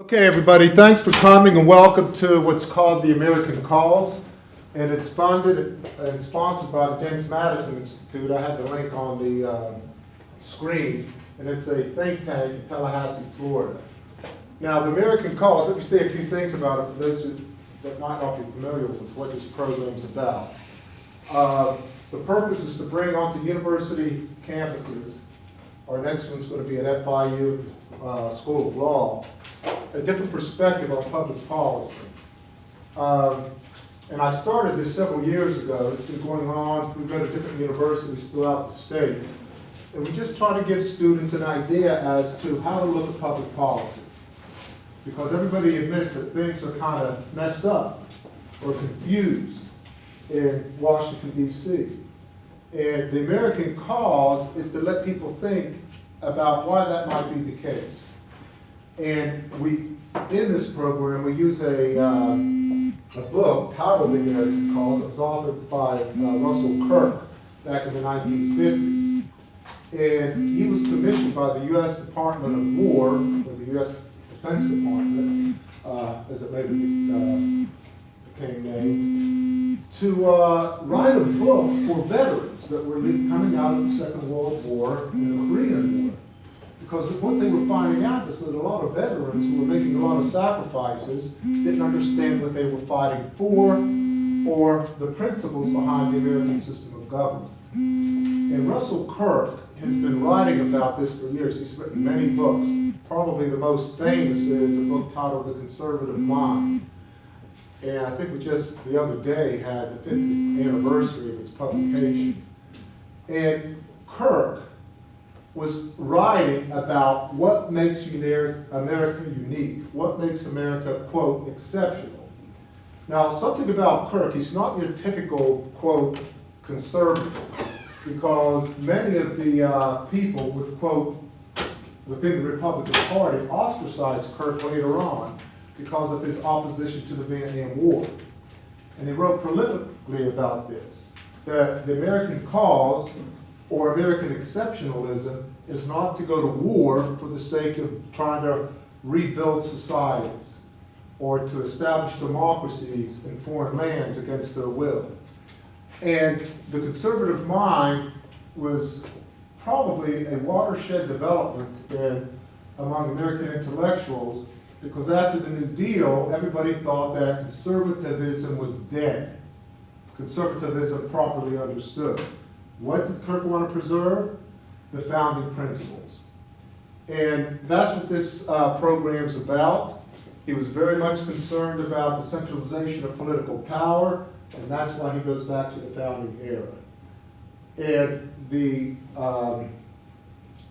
Okay, everybody, thanks for coming and welcome to what's called the American Cause. And it's funded and sponsored by the James Madison Institute. I have the link on the screen, and it's a think tank in Tallahassee, Florida. Now, the American Cause, let me say a few things about it for those that might not be familiar with what this program is about. The purpose is to bring onto university campuses, our next one's going to be at FIU School of Law, a different perspective on public policy. And I started this several years ago. It's been going on. We go to different universities throughout the state. And we just try to give students an idea as to how to look at public policy. Because everybody admits that things are kind of messed up or confused in Washington, D.C. And the American Cause is to let people think about why that might be the case. And in this program, we use a book titled The American Cause. It was authored by Russell Kirk back in the 1950s. And he was commissioned by the U.S. Department of War, or the U.S. Defense Department, as it later became named, to write a book for veterans that were coming out of the Second World War and the Korean War. Because what they were finding out is that a lot of veterans who were making a lot of sacrifices didn't understand what they were fighting for or the principles behind the American system of government. And Russell Kirk has been writing about this for years. He's written many books. Probably the most famous is a book titled The Conservative Mind. And I think we just the other day had the 50th anniversary of its publication. And Kirk was writing about what makes America unique, what makes America, quote, exceptional. Now, something about Kirk, he's not your typical, quote, conservative, because many of the people with, quote, within the Republican Party ostracized Kirk later on because of his opposition to the Vietnam War. And he wrote prolifically about this, that the American cause or American exceptionalism is not to go to war for the sake of trying to rebuild societies or to establish democracies in foreign lands against their will. And the conservative mind was probably a watershed development among American intellectuals, because after the New Deal, everybody thought that conservatism was dead. Conservatism properly understood. What did Kirk want to preserve? The founding principles. And that's what this program's about. He was very much concerned about the centralization of political power, and that's why he goes back to the founding era. And the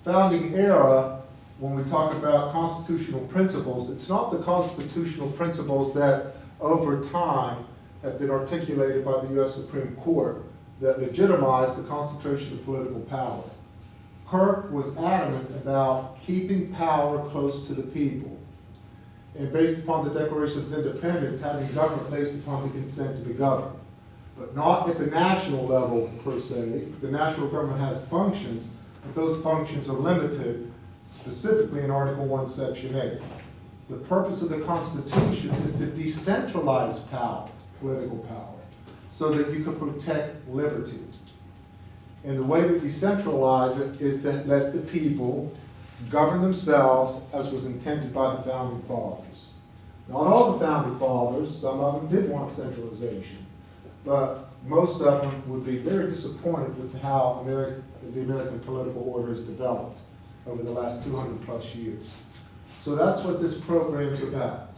founding era, when we talk about constitutional principles, it's not the constitutional principles that over time have been articulated by the U.S. Supreme Court that legitimize the concentration of political power. Kirk was adamant about keeping power close to the people, and based upon the Declaration of Independence, having government based upon the consent of the governed, but not at the national level per se. The national government has functions, but those functions are limited specifically in Article 1, Section 8. The purpose of the Constitution is to decentralize power, political power, so that you can protect liberty. And the way to decentralize it is to let the people govern themselves as was intended by the Founding Fathers. Not all the Founding Fathers, some of them did want centralization, but most of them would be very disappointed with how the American political order has developed over the last 200 plus years. So that's what this program is about.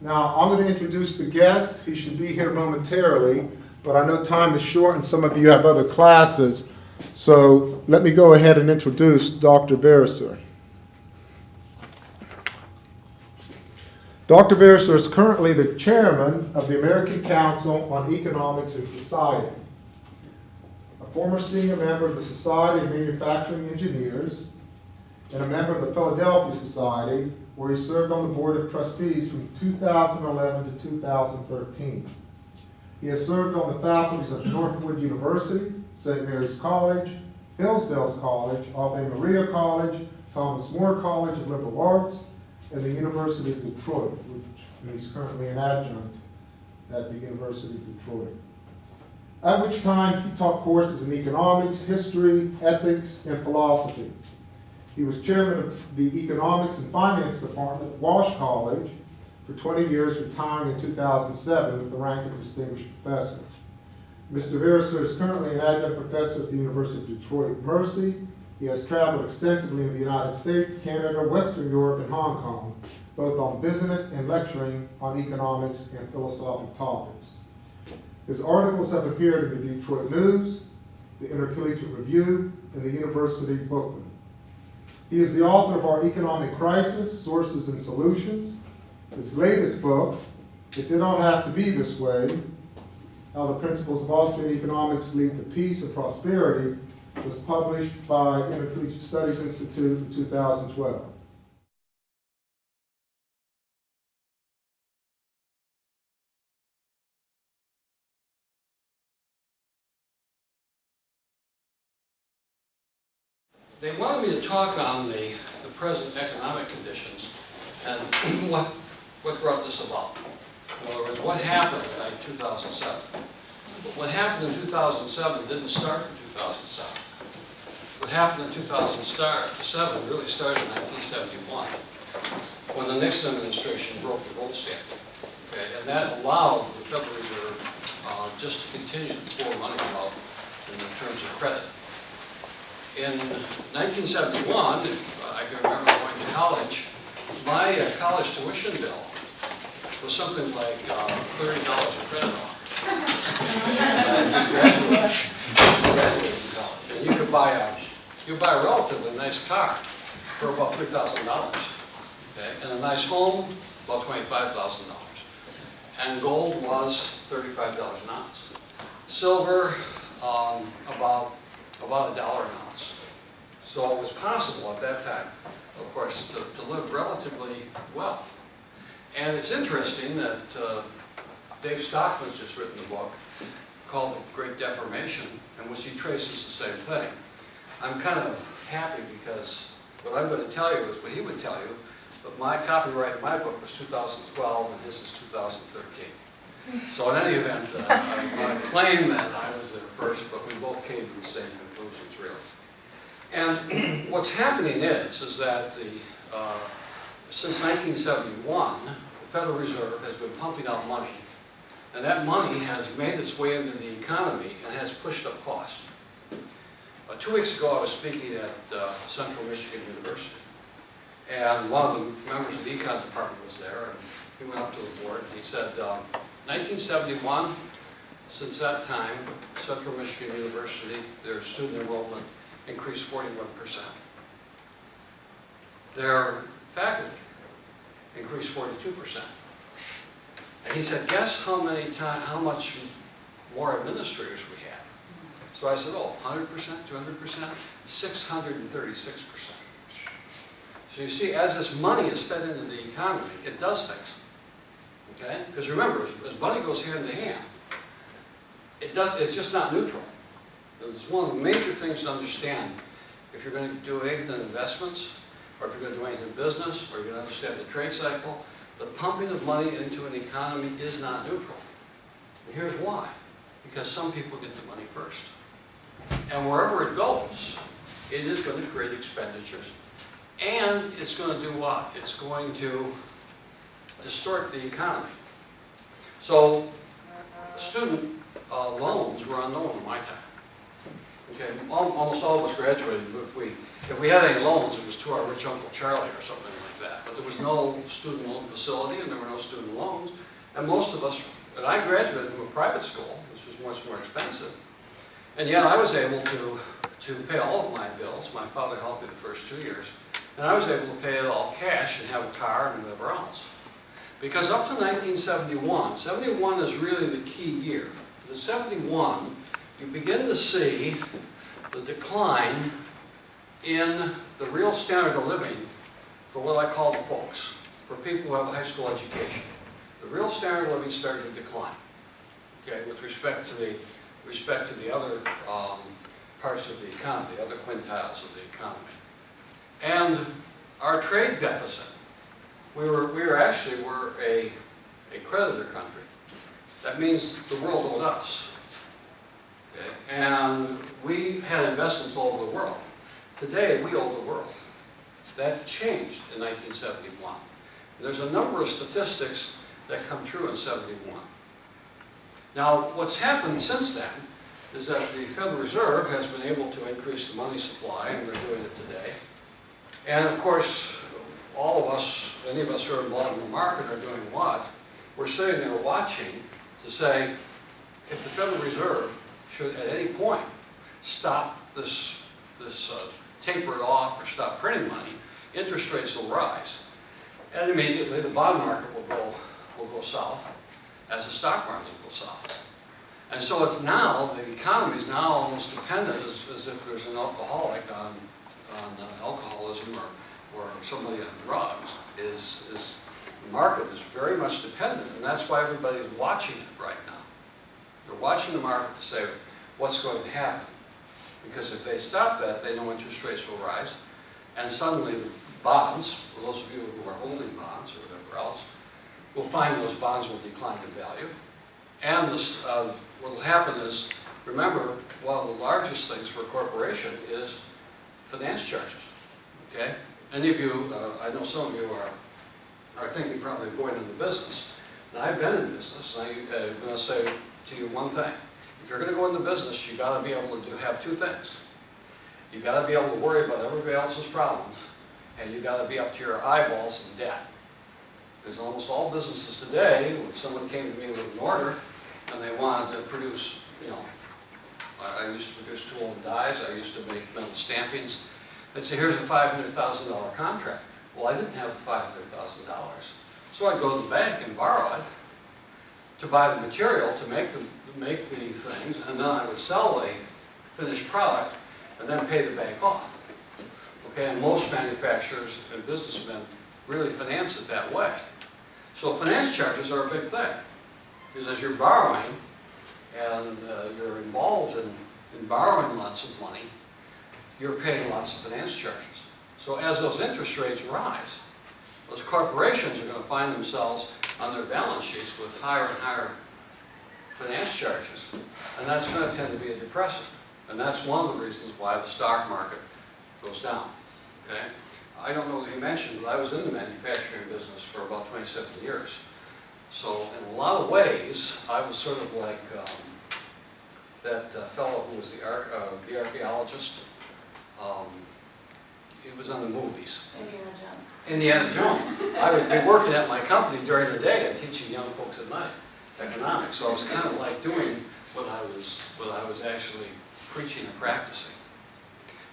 Now, I'm going to introduce the guest. He should be here momentarily, but I know time is short and some of you have other classes. So let me go ahead and introduce Dr. Veryser. Dr. Veryser is currently the chairman of the American Council on Economics and Society, a former senior member of the Society of Manufacturing Engineers, and a member of the Philadelphia Society, where he served on the Board of Trustees from 2011 to 2013. He has served on the faculties of Northwood University, St. Mary's College, Hillsdale College, Ave Maria College, Thomas More College of Liberal Arts, and the University of Detroit, and he's currently an adjunct at the University of Detroit. At which time he taught courses in economics, history, ethics, and philosophy. He was chairman of the Economics and Finance Department at Walsh College for 20 years, retiring in 2007 with the rank of Distinguished Professor. Mr. Veryser is currently an adjunct professor at the University of Detroit Mercy. He has traveled extensively in the United States, Canada, Western Europe, and Hong Kong, both on business and lecturing on economics and philosophical topics. His articles have appeared in the Detroit News, the Intercollegiate Review, and the University Bookman. He is the author of Our Economic Crisis, Sources and Solutions. His latest book, It Did Not Have to Be This Way, How the Principles of Austrian Economics Lead to Peace and Prosperity, was published by Intercollegiate Studies Institute in 2012. They wanted me to talk on the present economic conditions and what brought this about. In other words, what happened in 2007. But what happened in 2007 didn't start in 2007. What happened in 2007 really started in 1971 when the Nixon administration broke the gold standard. Okay? And that allowed the Federal Reserve just to continue to pour money out in terms of credit. In 1971, I can remember going to college, my college tuition bill was something like $30 a credit hour. Graduated from college. And you could buy a relatively nice car for about $3,000. Okay? And a nice home, about $25,000. And gold was $35 an ounce. Silver, about $1 an ounce. So it was possible at that time, of course, to live relatively well. And it's interesting that Dave Stockman's just written a book called The Great Deformation, in which he traces the same thing. I'm kind of happy because what I'm going to tell you is what he would tell you, but my copyright in my book was 2012 and his is 2013. So in any event, I claim that I was there first, but we both came to the same conclusions, really. And what's happening is that since 1971, the Federal Reserve has been pumping out money, and that money has made its way into the economy and has pushed up costs. 2 weeks ago, I was speaking at Central Michigan University, and one of the members of the econ department was there, and he went up to the board and he said, 1971, since that time, Central Michigan University, their student enrollment increased 41%. Their faculty increased 42%. And he said, guess how much more administrators we had? So I said, 100%, 200%, 636%. So you see, as this money is fed into the economy, it does things. Okay? Because remember, as money goes hand in hand, it's just not neutral. It's one of the major things to understand if you're going to do anything in investments, or if you're going to do anything in business, or you're going to understand the trade cycle. The pumping of money into an economy is not neutral. And here's why. Because some people get the money first. And wherever it goes, it is going to create expenditures. And it's going to do what? It's going to distort the economy. So student loans were unknown in my time. Okay, almost all of us graduated. If we had any loans, it was to our rich Uncle Charlie or something like that. But there was no student loan facility, and there were no student loans. And most of us, and I graduated from a private school, which was much more expensive. And yet I was able to pay all of my bills. My father helped me the first 2 years. And I was able to pay it all cash and have a car and whatever else. Because up to 1971, 71 is really the key year. In 71, you begin to see the decline in the real standard of living for what I call the folks, for people who have a high school education. The real standard of living started to decline, okay, with respect to the other parts of the economy, the other quintiles of the economy. And our trade deficit we actually were a creditor country. That means the world owed us. Okay? And we had investments all over the world. Today, we owe the world. That changed in 1971. And there's a number of statistics that come true in 71. Now, what's happened since then is that the Federal Reserve has been able to increase the money supply, and they're doing it today. And of course, all of us, any of us who are involved in the market are doing what? We're sitting there watching to say, if the Federal Reserve should at any point stop this taper it off or stop printing money, interest rates will rise. And immediately the bond market will go south, as the stock market will go south. And so it's now, the economy is now almost dependent, as if there's an alcoholic on alcoholism or somebody on drugs, the market is very much dependent, and that's why everybody's watching it right now. They're watching the market to say what's going to happen. Because if they stop that, they know interest rates will rise, and suddenly the bonds, for those of you who are holding bonds or whatever else, will find those bonds will decline in value. And what will happen is, remember, one of the largest things for a corporation is finance charges. Okay? Any of you, I know some of you are thinking probably of going into business. Now, I've been in business, and I'm going to say to you one thing. If you're going to go into business, you've got to be able to have two things. You've got to be able to worry about everybody else's problems, and you've got to be up to your eyeballs in debt. Because almost all businesses today, when someone came to me with an order, and they wanted to produce, I used to produce tool and dies, I used to make metal stampings. They'd say, here's a $500,000 contract. Well, I didn't have $500,000. So I'd go to the bank and borrow it to buy the material to make the things, and then I would sell a finished product and then pay the bank off. Okay, and most manufacturers and businessmen really finance it that way. So finance charges are a big thing, because as you're borrowing and you're involved in borrowing lots of money, you're paying lots of finance charges. So as those interest rates rise, those corporations are going to find themselves on their balance sheets with higher and higher finance charges, and that's going to tend to be a depressant. And that's one of the reasons why the stock market goes down. Okay? I don't know if you mentioned, but I was in the manufacturing business for about 27 years. So in a lot of ways, I was sort of like that fellow who was the archaeologist. He was on the movies. Indiana Jones. Indiana Jones. I would be working at my company during the day and teaching young folks at night economics. So I was kind of like doing what I was actually preaching and practicing.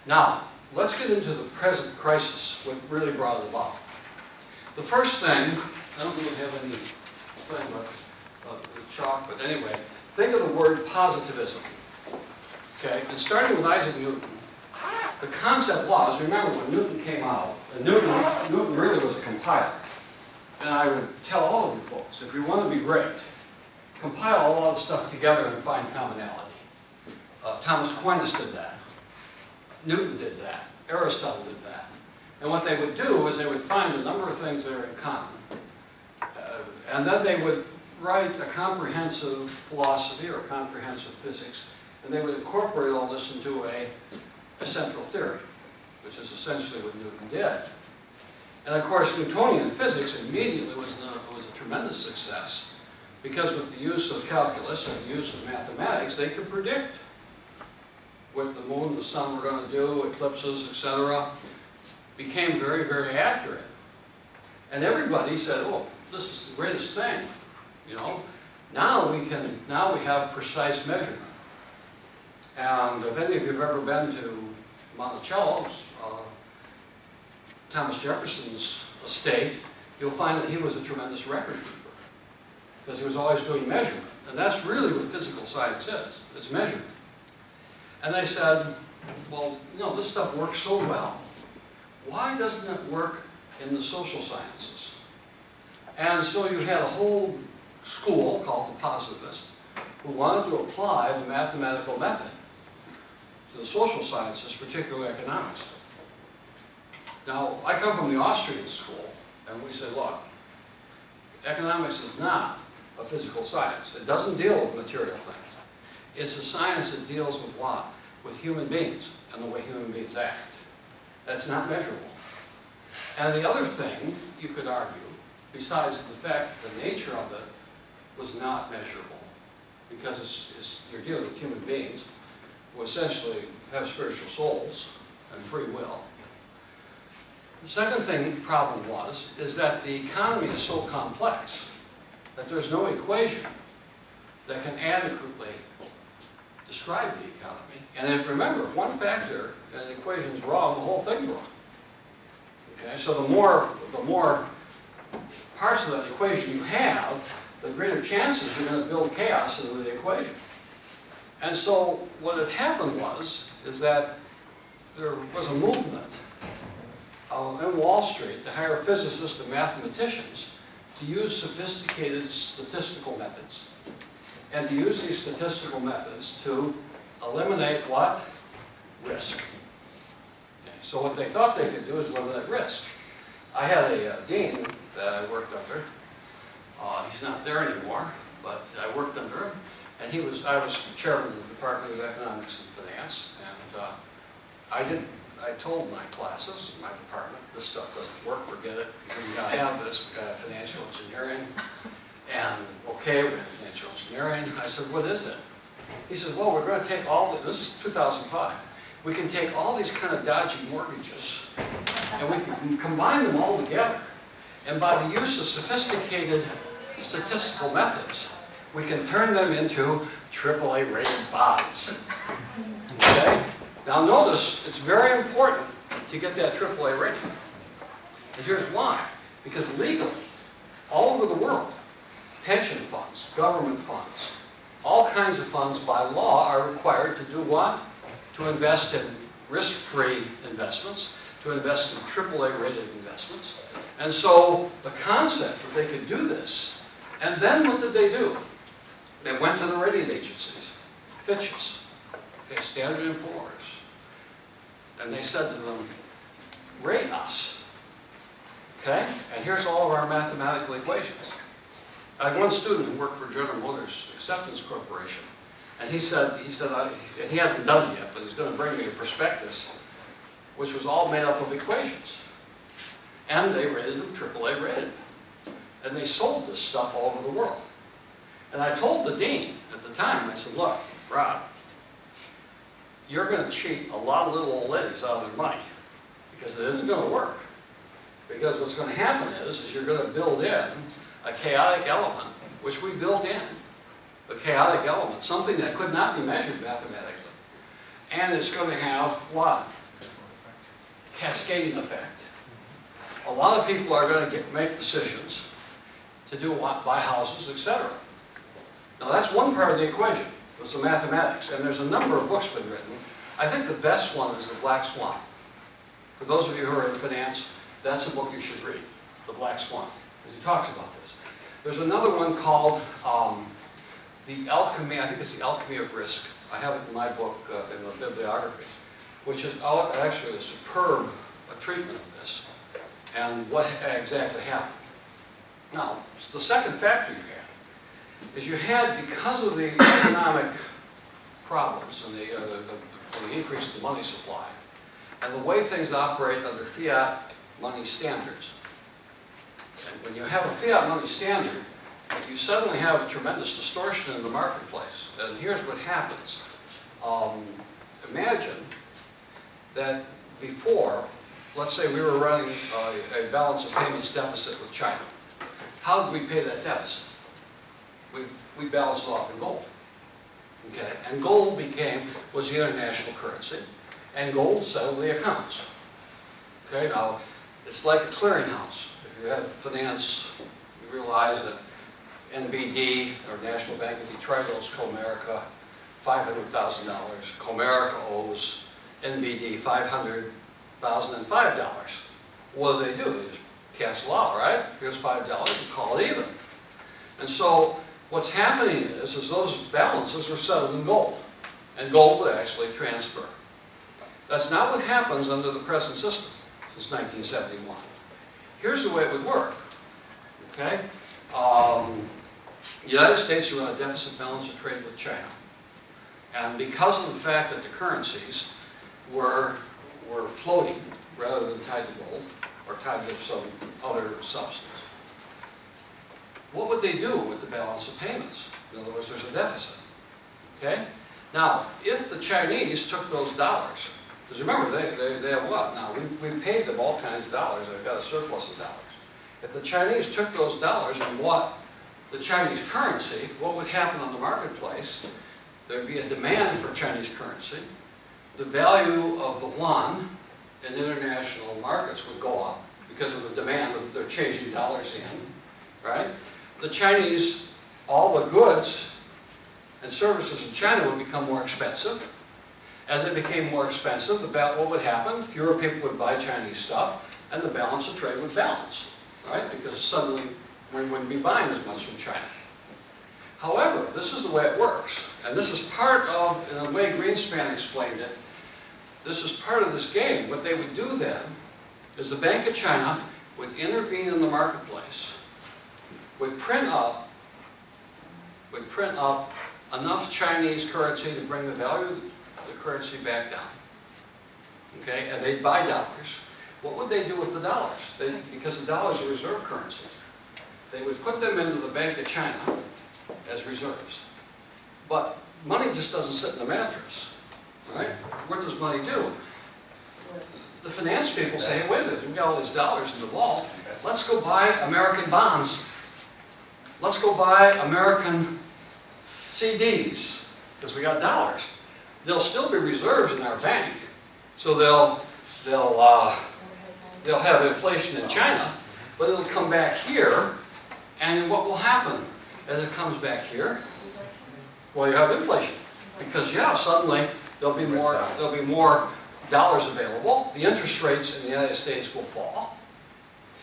Now, let's get into the present crisis, what really brought it about. The first thing, I don't really have any thing but chalk, but anyway, think of the word positivism. Okay, and starting with Isaac Newton, the concept was, remember when Newton came out, and Newton really was a compiler. And I would tell all of you folks, if you want to be great, compile all the stuff together and find commonality. Thomas Aquinas did that. Newton did that. Aristotle did that. And what they would do is they would find a number of things that are in common. And then they would write a comprehensive philosophy or comprehensive physics, and they would incorporate all this into a central theory, which is essentially what Newton did. And of course, Newtonian physics immediately was a tremendous success, because with the use of calculus and the use of mathematics, they could predict what the moon and the sun were going to do, eclipses, etc. Became very, very accurate. And everybody said, oh, this is the greatest thing, Now we have precise measurement. And if any of you have ever been to Monticello, Thomas Jefferson's estate, you'll find that he was a tremendous record keeper, because he was always doing measurement. And that's really what physical science is. It's measurement. And they said, well, this stuff works so well. Why doesn't it work in the social sciences? And so you had a whole school called the positivists who wanted to apply the mathematical method to the social sciences, particularly economics. Now, I come from the Austrian school, and we say, look, economics is not a physical science. It doesn't deal with material things. It's a science that deals with what? With human beings and the way human beings act. That's not measurable. And the other thing, you could argue, besides the fact that the nature of it was not measurable, because you're dealing with human beings who essentially have spiritual souls and free will. The second problem is that the economy is so complex that there's no equation that can adequately describe the economy. And if, remember, if one factor in an equation is wrong, the whole thing's wrong. Okay, so the more parts of that equation you have, the greater chances you're going to build chaos into the equation. And so what had happened is that there was a movement in Wall Street to hire physicists and mathematicians to use sophisticated statistical methods. And to use these statistical methods to eliminate what? Risk. Okay, so what they thought they could do is eliminate risk. I had a dean that I worked under. He's not there anymore, but I worked under him. And I was chairman of the Department of Economics and Finance. And I told my classes, my department, this stuff doesn't work, forget it. We got to have this, we got to have financial engineering. And okay, we have financial engineering. I said, what is it? He said, well, we're going to take this is 2005. We can take all these kind of dodgy mortgages and we can combine them all together. And by the use of sophisticated statistical methods, we can turn them into AAA rated bonds. Okay? Now notice, it's very important to get that AAA rating. And here's why. Because legally, all over the world, pension funds, government funds, all kinds of funds by law are required to do what? To invest in risk-free investments, to invest in AAA rated investments. And so the concept that they could do this, and then what did they do? They went to the rating agencies, Fitch's, okay, Standard & Poor's, and they said to them, rate us, okay? And here's all of our mathematical equations. I had one student who worked for General Motors Acceptance Corporation, and he said, and he hasn't done it yet, but he's going to bring me a prospectus, which was all made up of equations. And they rated them AAA rated. And they sold this stuff all over the world. And I told the dean at the time, I said, look, Rob, you're going to cheat a lot of little old ladies out of their money because it isn't going to work. Because what's going to happen is you're going to build in a chaotic element, which we built in. A chaotic element, something that could not be measured mathematically. And it's going to have what? Cascading effect. A lot of people are going to make decisions to do what? Buy houses, etc. Now that's one part of the equation. It's the mathematics. And there's a number of books been written. I think the best one is The Black Swan. For those of you who are in finance, that's a book you should read. The Black Swan. Because he talks about this. There's another one called The Alchemy, I think it's The Alchemy of Risk. I have it in my book, in the bibliography, which is actually a superb treatment of this and what exactly happened. Now, the second factor you had is you had, because of the economic problems and the increase in the money supply and the way things operate under fiat money standards. And when you have a fiat money standard, you suddenly have a tremendous distortion in the marketplace. And here's what happens. Imagine that before, let's say we were running a balance of payments deficit with China. How did we pay that deficit? We balanced it off in gold. Okay? And gold was the international currency, and gold settled the accounts. Okay? Now, it's like a clearinghouse. If you have finance, you realize that NBD, or National Bank of Detroit, owes Comerica $500,000. Comerica owes NBD $500,005. What do? They just cancel out, right? Here's $5, and call it even. And so what's happening is those balances are settled in gold, and gold would actually transfer. That's not what happens under the present system since 1971. Here's the way it would work. okay? The United States are in a deficit balance of trade with China. And because of the fact that the currencies were floating rather than tied to gold or tied to some other substance, what would they do with the balance of payments? In other words, there's a deficit, okay? Now, if the Chinese took those dollars, because remember, they have what? Now, we paid them all kinds of dollars, they've got a surplus of dollars. If the Chinese took those dollars and bought the Chinese currency, what would happen on the marketplace? There'd be a demand for Chinese currency. The value of the yuan in international markets would go up because of the demand that they're changing dollars in, right? The Chinese, all the goods and services in China would become more expensive. As it became more expensive, what would happen? Fewer people would buy Chinese stuff, and the balance of trade would balance, right? Because suddenly we wouldn't be buying as much from China. However, this is the way it works, and this is part of, in the way Greenspan explained it, this is part of this game. What they would do then is the Bank of China would intervene in the marketplace, would print up enough Chinese currency to bring the value of the currency back down. Okay, and they'd buy dollars. What would they do with the dollars? Because the dollars are reserve currency. They would put them into the Bank of China as reserves. But money just doesn't sit in the mattress, right? What does money do? The finance people say, hey, wait a minute, we've got all these dollars in the vault. Let's go buy American bonds. Let's go buy American CDs, because we got dollars. There'll still be reserves in our bank, so they'll have inflation in China, but it'll come back here, and what will happen as it comes back here? Well, you have inflation, because yeah, suddenly there'll be more dollars available. The interest rates in the United States will fall,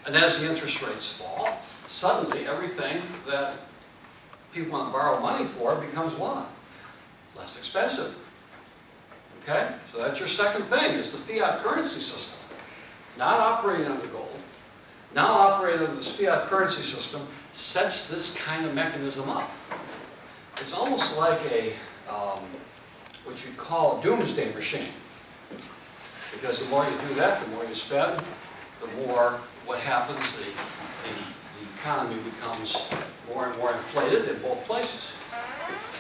and as the interest rates fall, suddenly everything that people want to borrow money for becomes what? Less expensive. Okay? So that's your second thing, is the fiat currency system. Not operating under gold, now operating under this fiat currency system sets this kind of mechanism up. It's almost like what you'd call a doomsday machine. Because the more you do that, the more you spend, the more what happens, the economy becomes more and more inflated in both places.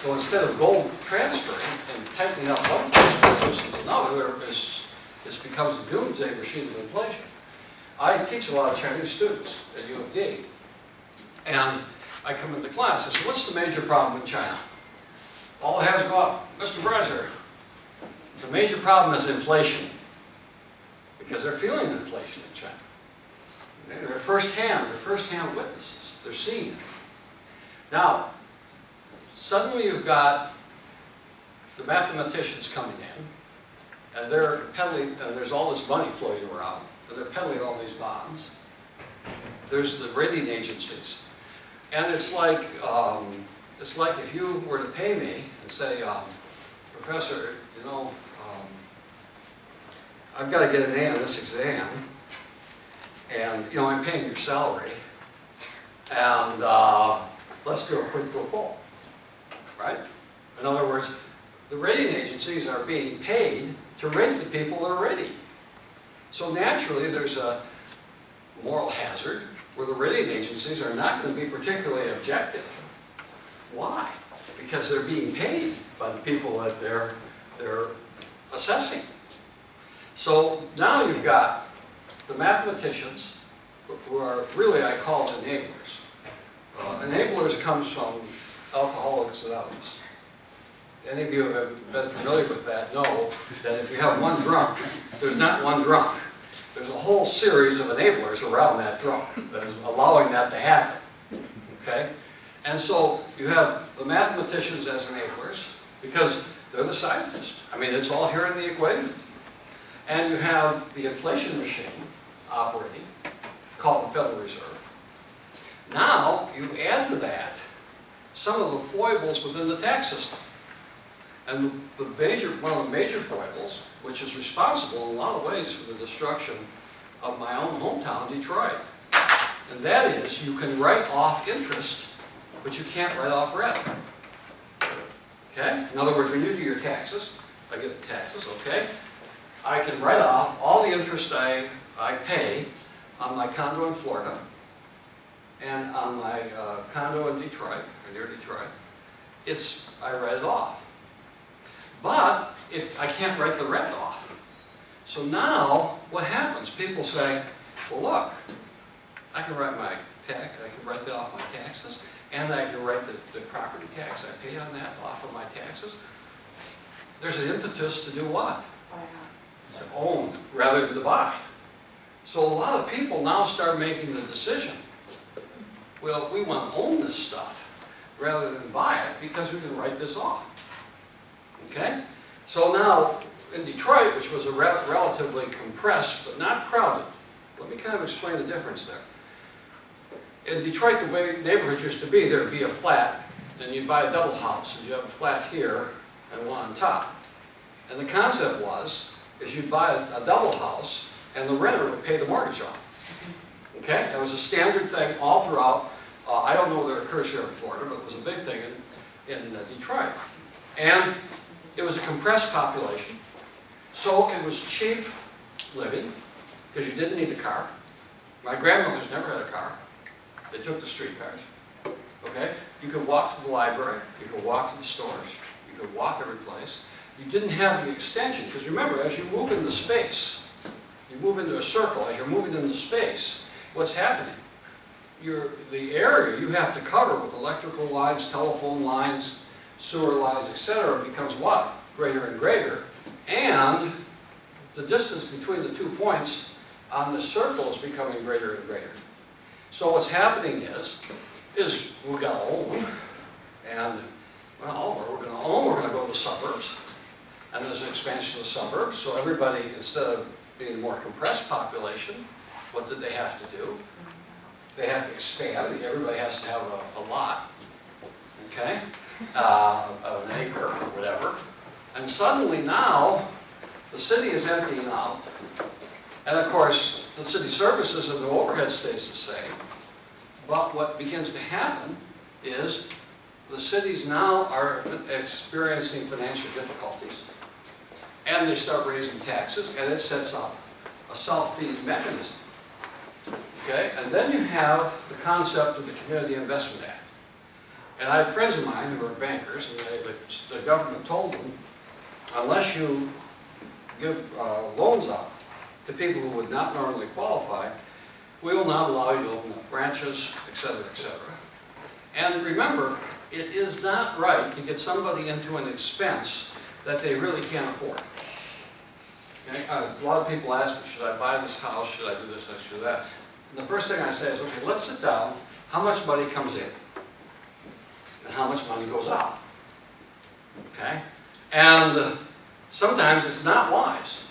So instead of gold transferring and tightening up one place versus another, this becomes a doomsday machine of inflation. I teach a lot of Chinese students at U of D, and I come into class and say, what's the major problem in China? All hands go up. Mr. Veryser, the major problem is inflation, because they're feeling inflation in China. They're firsthand witnesses. They're seeing it. Now, suddenly you've got the mathematicians coming in, and they're peddling, and there's all this money floating around, and they're peddling all these bonds. There's the rating agencies, and it's like if you were to pay me and say, Professor, you know, I've got to get an A on this exam, and you know, I'm paying your salary, and let's do a quid pro quo, right? In other words, the rating agencies are being paid to rate the people that are rating. So naturally, there's a moral hazard where the rating agencies are not going to be particularly objective. Why? Because they're being paid by the people that they're assessing. So now you've got the mathematicians, who are really, I call enablers. Enablers comes from Alcoholics Anonymous. Any of you who have been familiar with that know that if you have one drunk, there's not one drunk. There's a whole series of enablers around that drunk that is allowing that to happen. Okay? And so you have the mathematicians as enablers because they're the scientists. I mean, it's all here in the equation. And you have the inflation machine operating, called the Federal Reserve. Now, you add to that some of the foibles within the tax system. And one of the major foibles, which is responsible in a lot of ways for the destruction of my own hometown, Detroit. And that is, you can write off interest, but you can't write off rent. Okay? In other words, when you do your taxes, I get the taxes, okay? I can write off all the interest I pay on my condo in Florida and on my condo in Detroit, or near Detroit. I write it off. But if I can't write the rent off. So now, what happens? People say, well, look, I can write off my taxes, and I can write the property tax I pay on that off of my taxes. There's an impetus to do what? Buy a house. To own rather than to buy. So a lot of people now start making the decision, well, we want to own this stuff rather than buy it because we can write this off. Okay? So now, in Detroit, which was a relatively compressed but not crowded, let me kind of explain the difference there. In Detroit, the way neighborhoods used to be, there'd be a flat, then you'd buy a double house, and you have a flat here and one on top. And the concept is you'd buy a double house, and the renter would pay the mortgage off. Okay? That was a standard thing all throughout. I don't know whether it occurs here in Florida, but it was a big thing in Detroit. And it was a compressed population, so it was cheap living, because you didn't need a car. My grandmothers never had a car. They took the streetcars. Okay? You could walk to the library, you could walk to the stores, you could walk every place. You didn't have the extension, because remember, as you move into space, you move into a circle, as you're moving into space, what's happening? The area you have to cover with electrical lines, telephone lines, sewer lines, etc. becomes what? Greater and greater. And the distance between the 2 points on the circle is becoming greater and greater. So what's happening is we've got to own, and well, we're going to go to the suburbs, and there's an expansion of the suburbs, so everybody, instead of being a more compressed population, what did they have to do? They have to expand. Everybody has to have a lot, okay, of an acre or whatever. And suddenly now, the city is emptying out. And of course, the city services and the overhead stays the same. But what begins to happen is the cities now are experiencing financial difficulties. And they start raising taxes, and it sets up a self-feeding mechanism. Okay? And then you have the concept of the Community Investment Act. And I had friends of mine who were bankers, and the government told them, unless you give loans out to people who would not normally qualify, we will not allow you to open up branches, etc., etc. And remember, it is not right to get somebody into an expense that they really can't afford. Okay? A lot of people ask me, should I buy this house, should I do this, should I do that? And the first thing I say is, okay, let's sit down, how much money comes in? And how much money goes out? Okay? And sometimes it's not wise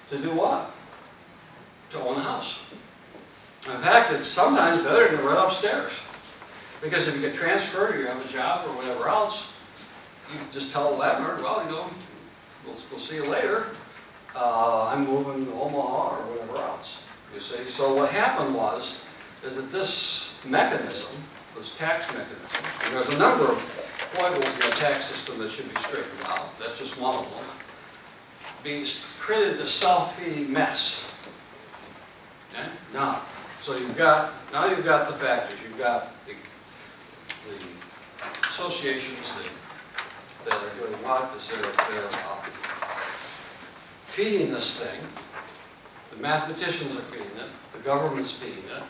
to do what? To own a house. In fact, it's sometimes better to rent upstairs. Because if you get transferred or you have a job or whatever else, you just tell the landlord, well, you know, we'll see you later. I'm moving to Omaha or whatever else. You see? So what happened is that this mechanism, this tax mechanism, and there's a number of foibles in the tax system that should be straightened out. That's just one of them. Created this self-feeding mess. Okay? Now you've got the factors. You've got the associations that are doing what? They're feeding this thing. The mathematicians are feeding it. The government's feeding it.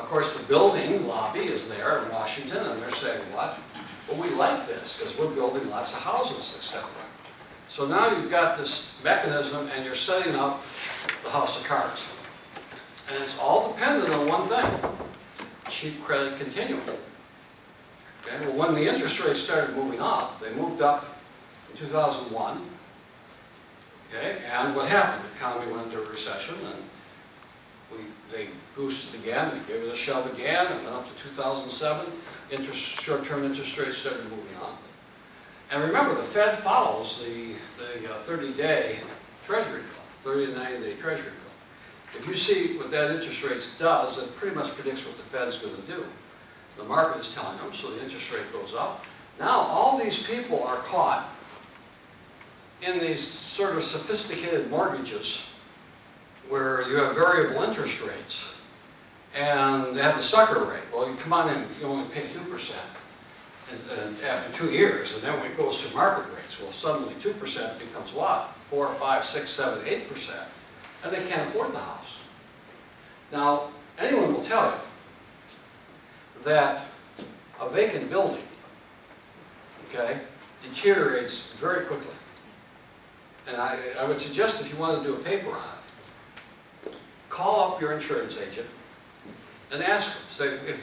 Of course, the building lobby is there in Washington, and they're saying, what? Well, we like this because we're building lots of houses, etc. So now you've got this mechanism, and you're setting up the house of cards. And it's all dependent on one thing: cheap credit continuing. Okay? Well, when the interest rates started moving up, they moved up in 2001. Okay? And what happened? The economy went into a recession, and they boosted again, they gave it a shove again, and went up to 2007. Short-term interest rates started moving up. And remember, the Fed follows the 30-day Treasury bill, 30 to 90-day Treasury bill. If you see what that interest rate does, it pretty much predicts what the Fed's going to do. The market is telling them, so the interest rate goes up. Now all these people are caught in these sort of sophisticated mortgages where you have variable interest rates and they have the sucker rate. Well, you come on in, you only pay 2% after 2 years, and then when it goes to market rates, well, suddenly 2% becomes what? 4, 5, 6, 7, 8%, and they can't afford the house. Now, anyone will tell you that a vacant building, okay, deteriorates very quickly. And I would suggest if you want to do a paper on it, call up your insurance agent and ask them, say,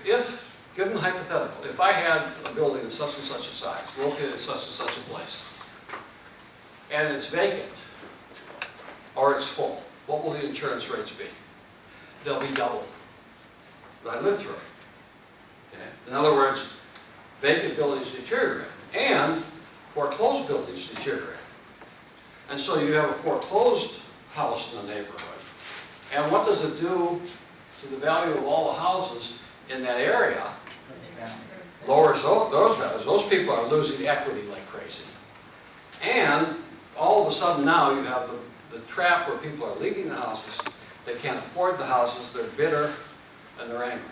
give them a hypothetical. If I had a building of such and such a size, located in such and such a place, and it's vacant, or it's full, what will the insurance rates be? They'll be double what I lived through. Okay? In other words, vacant buildings deteriorate, and foreclosed buildings deteriorate. And so you have a foreclosed house in the neighborhood. And what does it do to the value of all the houses in that area? Lowers those values. Those people are losing equity like crazy. And all of a sudden now you have the trap where people are leaving the houses, they can't afford the houses, they're bitter, and they're angry.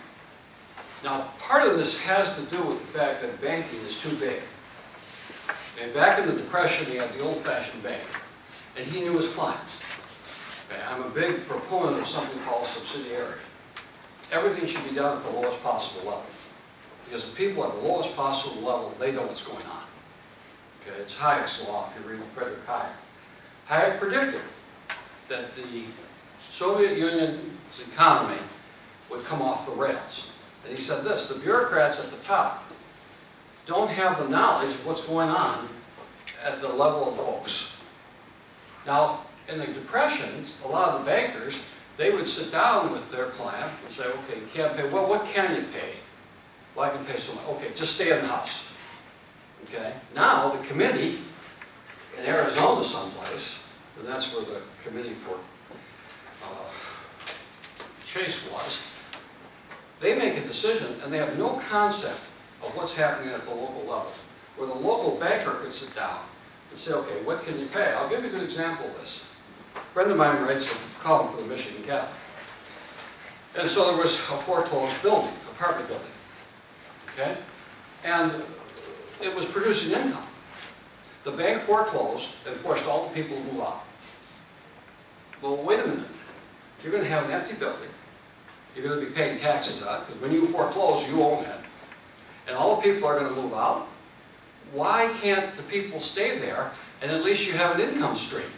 Now, part of this has to do with the fact that banking is too big. And back in the Depression, he had the old-fashioned banker, and he knew his clients. Okay, I'm a big proponent of something called subsidiarity. Everything should be done at the lowest possible level, because the people at the lowest possible level, they know what's going on. Okay, it's Hayek's law, if you read Frederick Hayek. Hayek predicted that the Soviet Union's economy would come off the rails. And he said this: the bureaucrats at the top don't have the knowledge of what's going on at the level of folks. Now, in the Depression, a lot of the bankers, they would sit down with their client and say, okay, you can't pay. Well, what can you pay? Well, I can pay so much. Okay, just stay in the house. Okay? Now, the committee in Arizona someplace, and that's where the committee for Chase was, they make a decision and they have no concept of what's happening at the local level, where the local banker could sit down and say, okay, what can you pay? I'll give you a good example of this. A friend of mine writes a column for the Michigan Catholic. And so there was a foreclosed building, apartment building, okay? And it was producing income. The bank foreclosed and forced all the people to move out. Well, wait a minute. You're going to have an empty building. You're going to be paying taxes on it, because when you foreclose, you own it. And all the people are going to move out. Why can't the people stay there, and at least you have an income stream?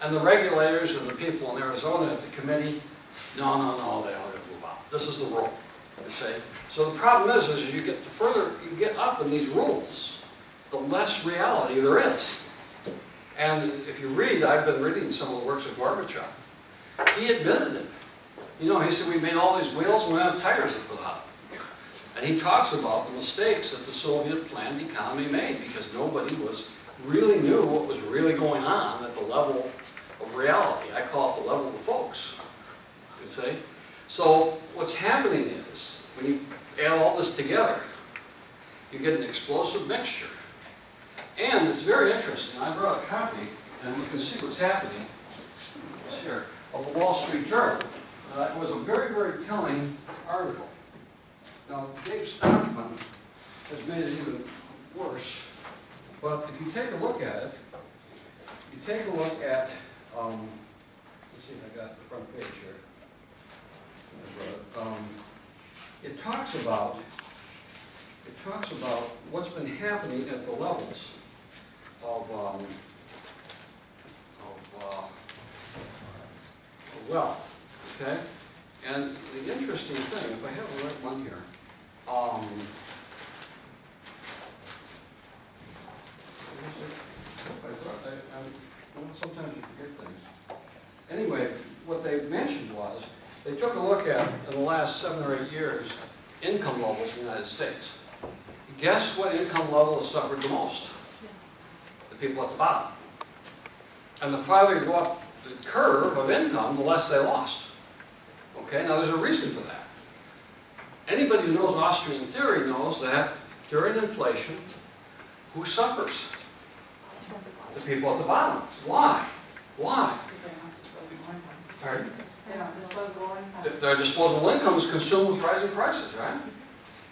And the regulators and the people in Arizona at the committee, no, they all going to move out. This is the rule, you see. So the problem is you get the further you get up in these rules, the less reality there is. And if you read, I've been reading some of the works of Gorbachev. He admitted it. You know, he said we made all these wheels and we have tires to put out. And he talks about the mistakes that the Soviet planned economy made, because nobody really knew what was really going on at the level of reality. I call it the level of the folks, you see. So what's happening is, when you add all this together, you get an explosive mixture. And it's very interesting. I brought a copy, and you can see what's happening. It's here, of the Wall Street Journal. It was a very, very telling article. Now, Dave Stockman has made it even worse. But if you take a look at it, let's see if I got the front page here. It talks about what's been happening at the levels of wealth, okay? And the interesting thing, if I have the right one here, sometimes you forget things. Anyway, what they mentioned was, they took a look at, in the last 7 or 8 years, income levels in the United States. Guess what income level has suffered the most? The people at the bottom. And the farther you go up curve of income, the less they lost. Okay, now there's a reason for that. Anybody who knows Austrian theory knows that during inflation, who suffers? The people at the bottom. Why? Why? Pardon? Their disposable income is consumed with rising prices, right?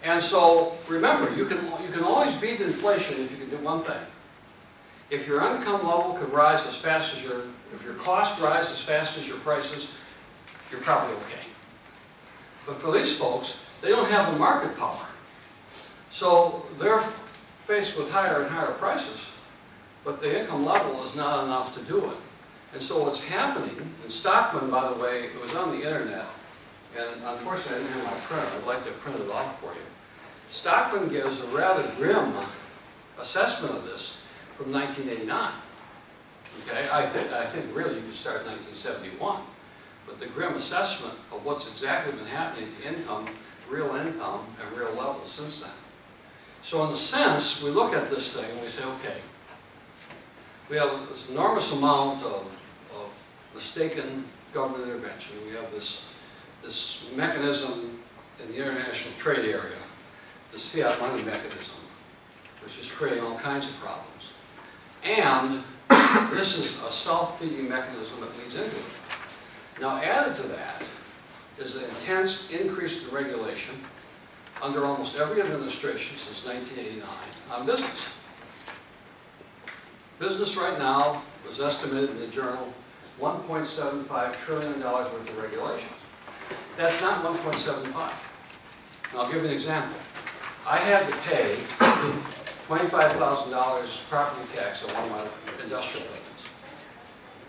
And so, remember, you can always beat inflation if you can do one thing. If your income level can rise as fast as if your cost rise as fast as your prices, you're probably okay. But for these folks, they don't have the market power. So they're faced with higher and higher prices, but the income level is not enough to do it. And so what's happening, and Stockman, by the way, it was on the internet, and unfortunately I didn't have my printer. I'd like to print it off for you. Stockman gives a rather grim assessment of this from 1989. Okay, I think really you could start in 1971. But the grim assessment of what's exactly been happening to income, real income, and real levels since then. So in a sense, we look at this thing and we say, okay, we have this enormous amount of mistaken government intervention. We have this mechanism in the international trade area, this fiat money mechanism, which is creating all kinds of problems. And this is a self-feeding mechanism that leads into it. Now added to that is an intense increase in regulation under almost every administration since 1989 on business. Business right now was estimated in the journal $1.75 trillion worth of regulations. That's not 1.75. Now I'll give you an example. I had to pay $25,000 property tax on one of my industrial buildings.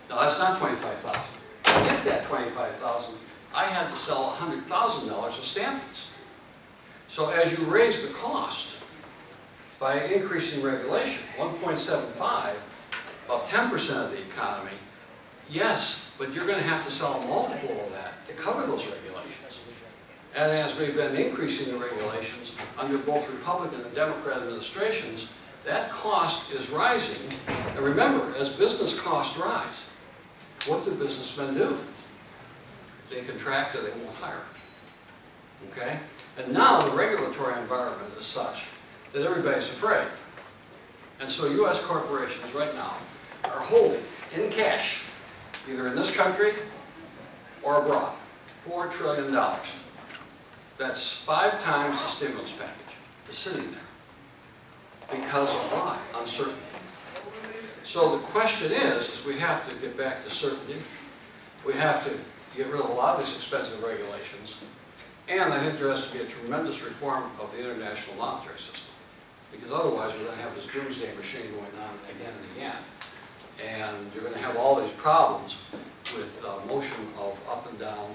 Now that's not $25,000. To get that $25,000, I had to sell $100,000 of stampings. So as you raise the cost by increasing regulation, 1.75, about 10% of the economy, yes, but you're going to have to sell a multiple of that to cover those regulations. And as we've been increasing the regulations under both Republican and Democrat administrations, that cost is rising. And remember, as business costs rise, what do businessmen do? They contract or they won't hire. Okay? And now the regulatory environment is such that everybody's afraid. And so U.S. corporations right now are holding in cash, either in this country or abroad, $4 trillion. That's 5 times the stimulus package. It's sitting there. Because of what? Uncertainty. So the question is we have to get back to certainty. We have to get rid of a lot of these expensive regulations. And I think there has to be a tremendous reform of the international monetary system. Because otherwise we're going to have this doomsday machine going on again and again. And you're going to have all these problems with motion of up and down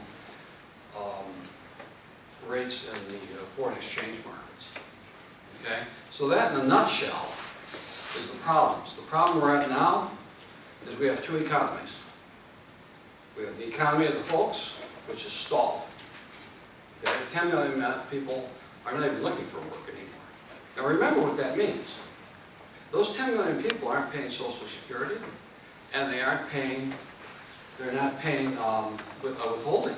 rates in the foreign exchange markets. Okay? So that in a nutshell is the problems. The problem right now is we have 2 economies. We have the economy of the folks, which is stalled. Okay? 10 million people are not even looking for work anymore. Now remember what that means. Those 10 million people aren't paying Social Security, and they're not paying withholding.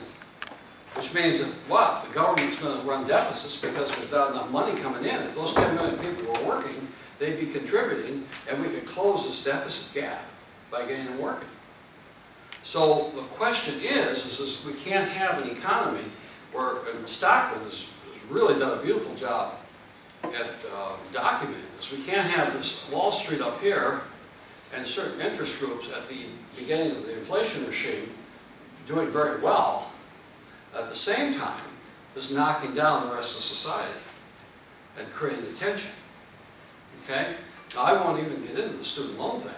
Which means that what? The government's going to run deficits because there's not enough money coming in. If those 10 million people were working, they'd be contributing, and we could close this deficit gap by getting them working. So the question is we can't have an economy where, and Stockman has really done a beautiful job at documenting this. We can't have this Wall Street up here and certain interest groups at the beginning of the inflation regime doing very well. At the same time, is knocking down the rest of society and creating tension. Okay? Now, I won't even get into the student loan thing.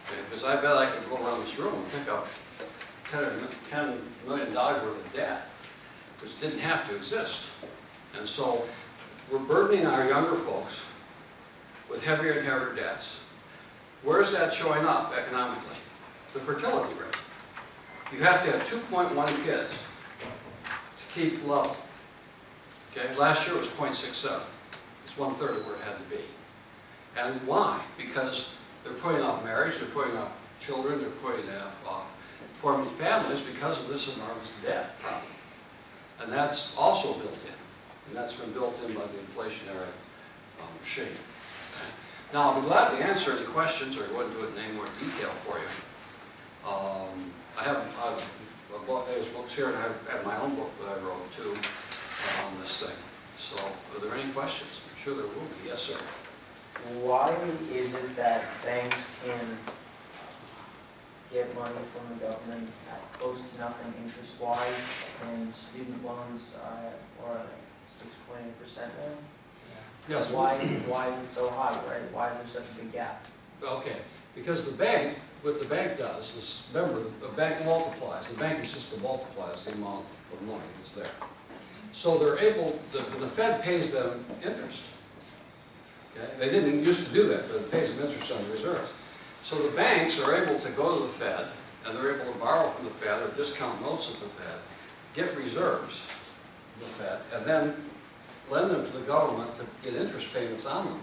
Okay? Because I bet I could go around this room and pick up $10 million worth of debt, which didn't have to exist. And so, we're burdening our younger folks with heavier and heavier debts. Where's that showing up economically? The fertility rate. You have to have 2.1 kids to keep level. Okay, last year it was 0.67. It's 1/3 of where it had to be. And why? Because they're putting off marriage, they're putting off children, they're putting off forming families because of this enormous debt problem. And that's also built in, and that's been built in by the inflationary machine. Now, I'll be glad to answer any questions or go into it in any more detail for you. I have those books here, and I have my own book that I wrote too on this thing. So, are there any questions? I'm sure there will be. Yes, sir. Why is it that banks can get money from the government at close to nothing interest-wise, and student loans are at 6.8% now? Yes. Why is it so high, right? Why is there such a big gap? Okay, because the bank, what the bank does is, remember, the bank multiplies. The banking system multiplies the amount of money that's there. So they're able, the Fed pays them interest. Okay, they didn't used to do that, but it pays them interest on the reserves. So the banks are able to go to the Fed, and they're able to borrow from the Fed or discount notes at the Fed, get reserves from the Fed, and then lend them to the government to get interest payments on them.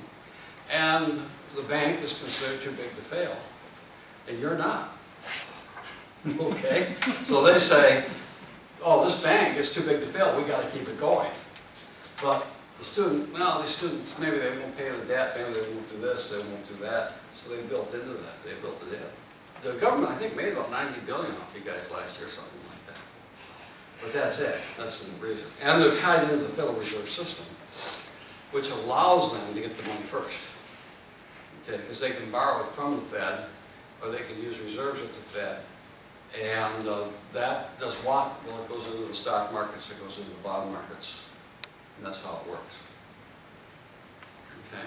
And the bank is considered too big to fail, and you're not. Okay? So they say, oh, this bank is too big to fail, we got to keep it going. But the student, well, these students, maybe they won't pay the debt, maybe they won't do this, they won't do that. So they built into that, they built it in. The government, I think, made about $90 billion off you guys last year, something like that. But that's it, that's the reason. And they're tied into the Federal Reserve System, which allows them to get the money first. Okay, because they can borrow it from the Fed, or they can use reserves at the Fed. And that does what? Well, it goes into the stock markets, it goes into the bond markets. And that's how it works. Okay?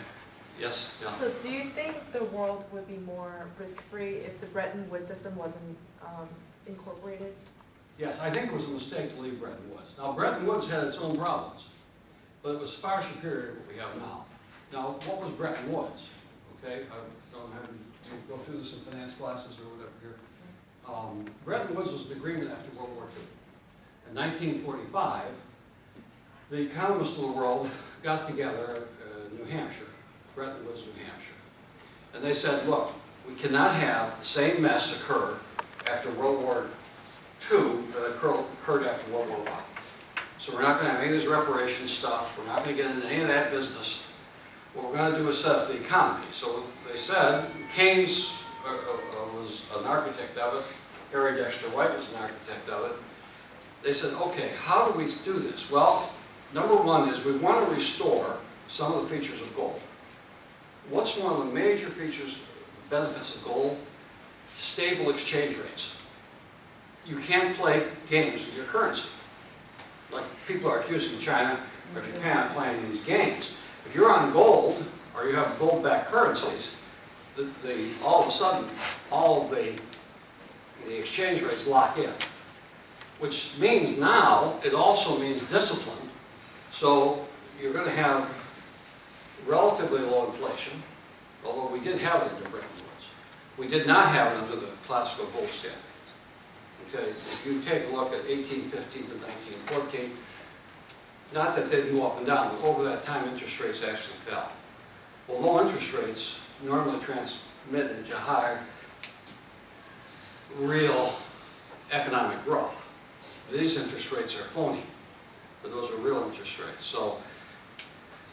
Yes? Yeah. So do you think the world would be more risk-free if the Bretton Woods system wasn't incorporated? Yes, I think it was a mistake to leave Bretton Woods. Now, Bretton Woods had its own problems, but it was far superior to what we have now. Now, what was Bretton Woods? Okay, I don't have to go through this in finance classes or whatever here. Bretton Woods was an agreement after World War II. In 1945, the economists of the world got together in New Hampshire, Bretton Woods, New Hampshire. And they said, look, we cannot have the same mess occur after World War II that occurred after World War I. So we're not going to have any of this reparation stuff. We're not going to get into any of that business. What we're going to do is set up the economy. So they said, Keynes was an architect of it. Harry Dexter White was an architect of it. They said, okay, how do we do this? Well, number one is we want to restore some of the features of gold. What's one of the major features, benefits of gold? Stable exchange rates. You can't play games with your currency. Like people are accusing China or Japan of playing these games. If you're on gold, or you have gold-backed currencies, all of a sudden, all of the exchange rates lock in. Which means now, it also means discipline. So you're going to have relatively low inflation, although we did have it under Bretton Woods. We did not have it under the classical gold standard. Okay, if you take a look at 1815 to 1914, not that they didn't go up and down, but over that time interest rates actually fell. Well, low interest rates normally transmit into high real economic growth. These interest rates are phony, but those are real interest rates. So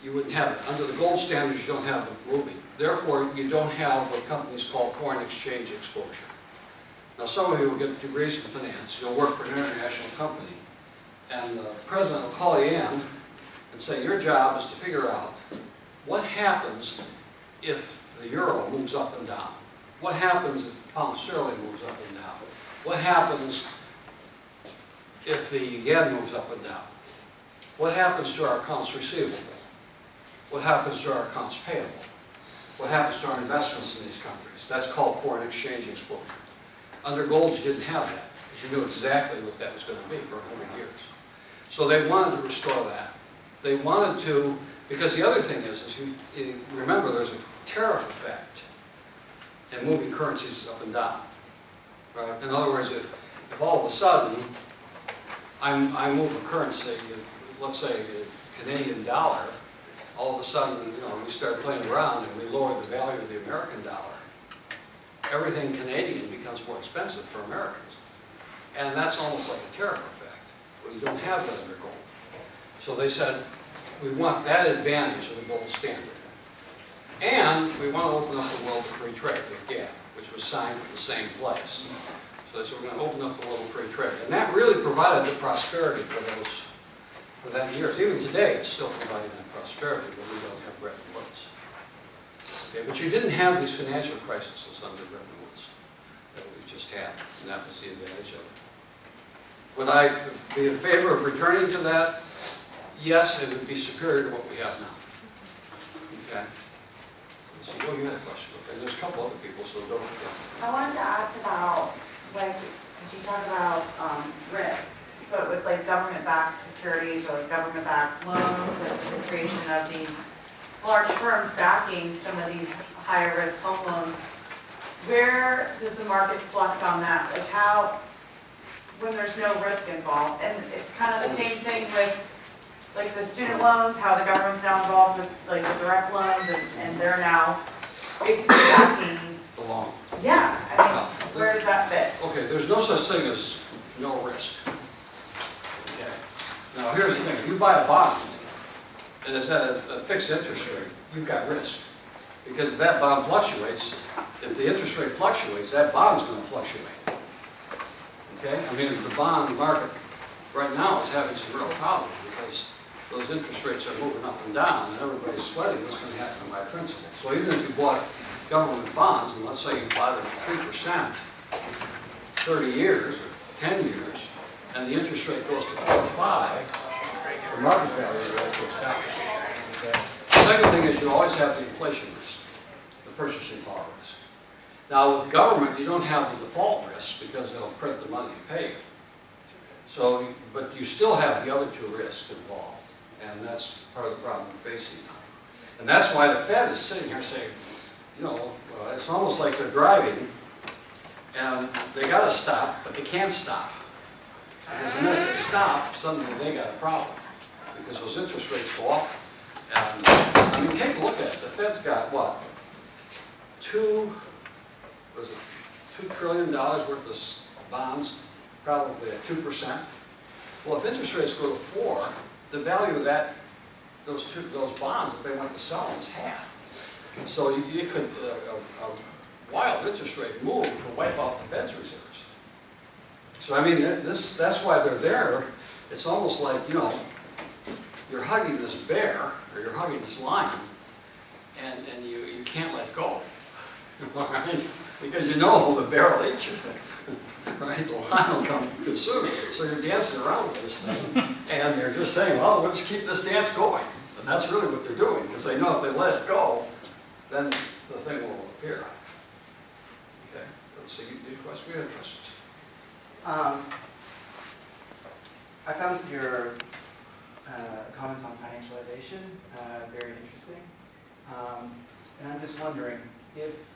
you wouldn't have it. Under the gold standards, you don't have it moving. Therefore, you don't have what companies call foreign exchange exposure. Now, some of you will get degrees in finance. You'll work for an international company, and the president will call you in and say, your job is to figure out what happens if the euro moves up and down. What happens if the pound sterling moves up and down? What happens if the yen moves up and down? What happens to our accounts receivable? What happens to our accounts payable? What happens to our investments in these countries? That's called foreign exchange exposure. Under gold, you didn't have that, because you knew exactly what that was going to be for 100 years. So they wanted to restore that. They wanted to, because the other thing is you remember there's a tariff effect in moving currencies up and down. Right? In other words, if all of a sudden I move a currency, let's say a Canadian dollar, all of a sudden we start playing around and we lower the value of the American dollar. everything Canadian becomes more expensive for Americans. And that's almost like a tariff effect, where you don't have that under gold. So they said, we want that advantage of the gold standard. And we want to open up the world to free trade with GATT, which was signed at the same place. So they said, we're going to open up the world to free trade. And that really provided the prosperity for that years. Even today, it's still providing that prosperity, but we don't have Bretton Woods. Okay, but you didn't have these financial crises under Bretton Woods that we just had, and that was the advantage of it. Would I be in favor of returning to that? Yes, it would be superior to what we have now. Okay? So, oh, you had a question. Okay, there's a couple other people, so don't forget. I wanted to ask about, like, because you talk about risk, but with like government-backed securities or like government-backed loans and the creation of these large firms backing some of these higher risk home loans, where does the market flux on that? Like how, when there's no risk involved? And it's kind of the same thing with like the student loans, how the government's now involved with like the direct loans and they're now basically backing. The loan. Yeah, I mean, where does that fit? Okay, there's no such thing as no risk. Okay. Now, here's the thing. If you buy a bond and it's at a fixed interest rate, you've got risk. Because if that bond fluctuates, if the interest rate fluctuates, that bond's going to fluctuate. Okay? I mean, the bond market right now is having some real problems because those interest rates are moving up and down and everybody's sweating what's going to happen to my principal. So even if you bought government bonds, and let's say you buy them at 3%, 30 years or 10 years, and the interest rate goes to 4 or 5, the market value of that goes down. Okay? The second thing is you always have the inflation risk, the purchasing power risk. Now with government, you don't have the default risk because they'll print the money and pay you. So, but you still have the other two risks involved, and that's part of the problem we're facing now. And that's why the Fed is sitting here saying, you know, it's almost like they're driving, and they got to stop, but they can't stop. Because unless they stop, suddenly they got a problem, because those interest rates go up. And, I mean, take a look at it. The Fed's got, what, $2 trillion worth of bonds, probably at 2%. Well, if interest rates go to 4, the value of that, those bonds, if they went to sell them, is half. So you could, a wild interest rate move to wipe out the Fed's reserves. So I mean, that's why they're there. It's almost like, you know, you're hugging this bear, or you're hugging this lion, and you can't let go. Right? Because you know the bear will eat you. Right? The lion will come consume you. So you're dancing around with this thing, and they're just saying, well, let's keep this dance going. And that's really what they're doing, because they know if they let it go, then the thing will appear. Okay, let's see, we have questions. I found your comments on financialization very interesting. And I'm just wondering, if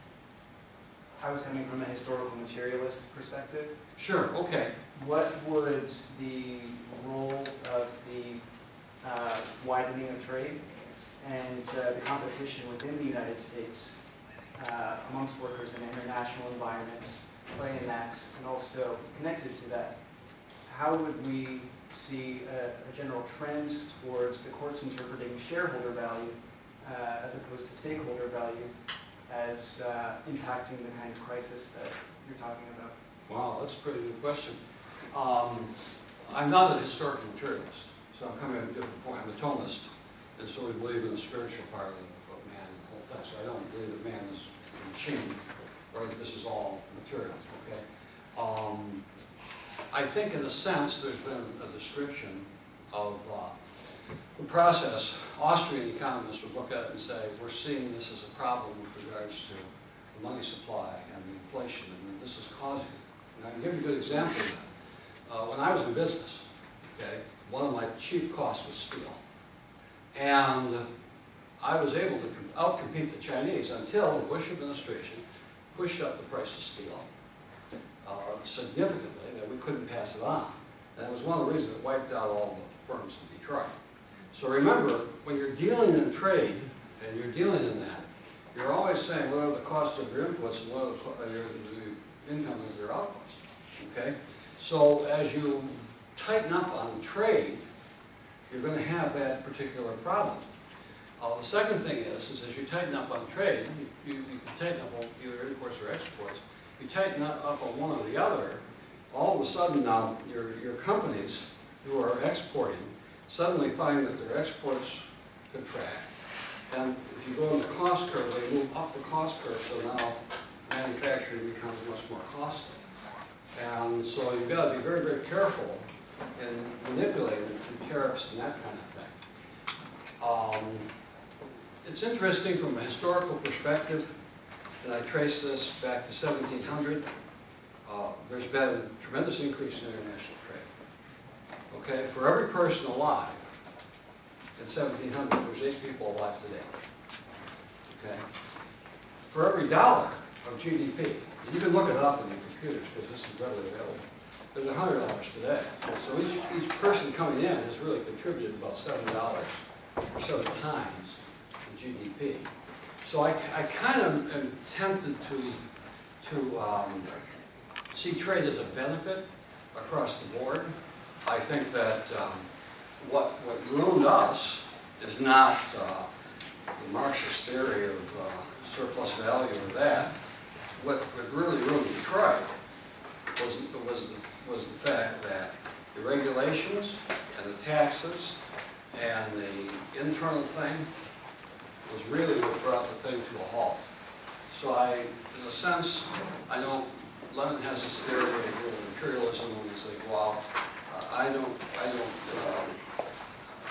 I was coming from a historical materialist perspective, Sure, okay. what would the role of the widening of trade and the competition within the United States amongst workers in international environments play in that, and also connected to that, how would we see a general trend towards the courts interpreting shareholder value as opposed to stakeholder value as impacting the kind of crisis that you're talking about? Wow, that's a pretty good question. I'm not a historical materialist, so I'm coming at a different point. I'm a Thomist, and so we believe in the spiritual part of man and the whole thing. So I don't believe that man is a machine, or that this is all material, okay? I think in a sense there's been a description of the process. Austrian economists would look at it and say, we're seeing this as a problem with regards to the money supply and the inflation, and this is causing it. And I can give you a good example of that. When I was in business, okay, one of my chief costs was steel. And I was able to outcompete the Chinese until the Bush administration pushed up the price of steel significantly, that we couldn't pass it on. And that was one of the reasons it wiped out all the firms in Detroit. So remember, when you're dealing in trade and you're dealing in that, you're always saying what are the costs of your inputs and what are the income of your outputs, okay? So as you tighten up on trade, you're going to have that particular problem. The second thing is as you tighten up on trade, you can tighten up on either imports or exports. You tighten up on one or the other, all of a sudden now your companies who are exporting suddenly find that their exports contract. And if you go on the cost curve, they move up the cost curve, so now manufacturing becomes much more costly. And so you've got to be very, very careful in manipulating through tariffs and that kind of thing. It's interesting from a historical perspective, and I trace this back to 1700. There's been a tremendous increase in international trade. Okay, for every person alive in 1700, there's 8 people alive today. Okay, for every dollar of GDP, you can look it up in your computers because this is readily available. There's $100 today. So each person coming in has really contributed about $7 or 7 times the GDP. So I kind of am tempted to see trade as a benefit across the board. I think that what ruined us is not the Marxist theory of surplus value or that. What really ruined Detroit was the fact that the regulations and the taxes and the internal thing was really what brought the thing to a halt. So in a sense, I know Lenin has this theory of imperialism when he's like, well, I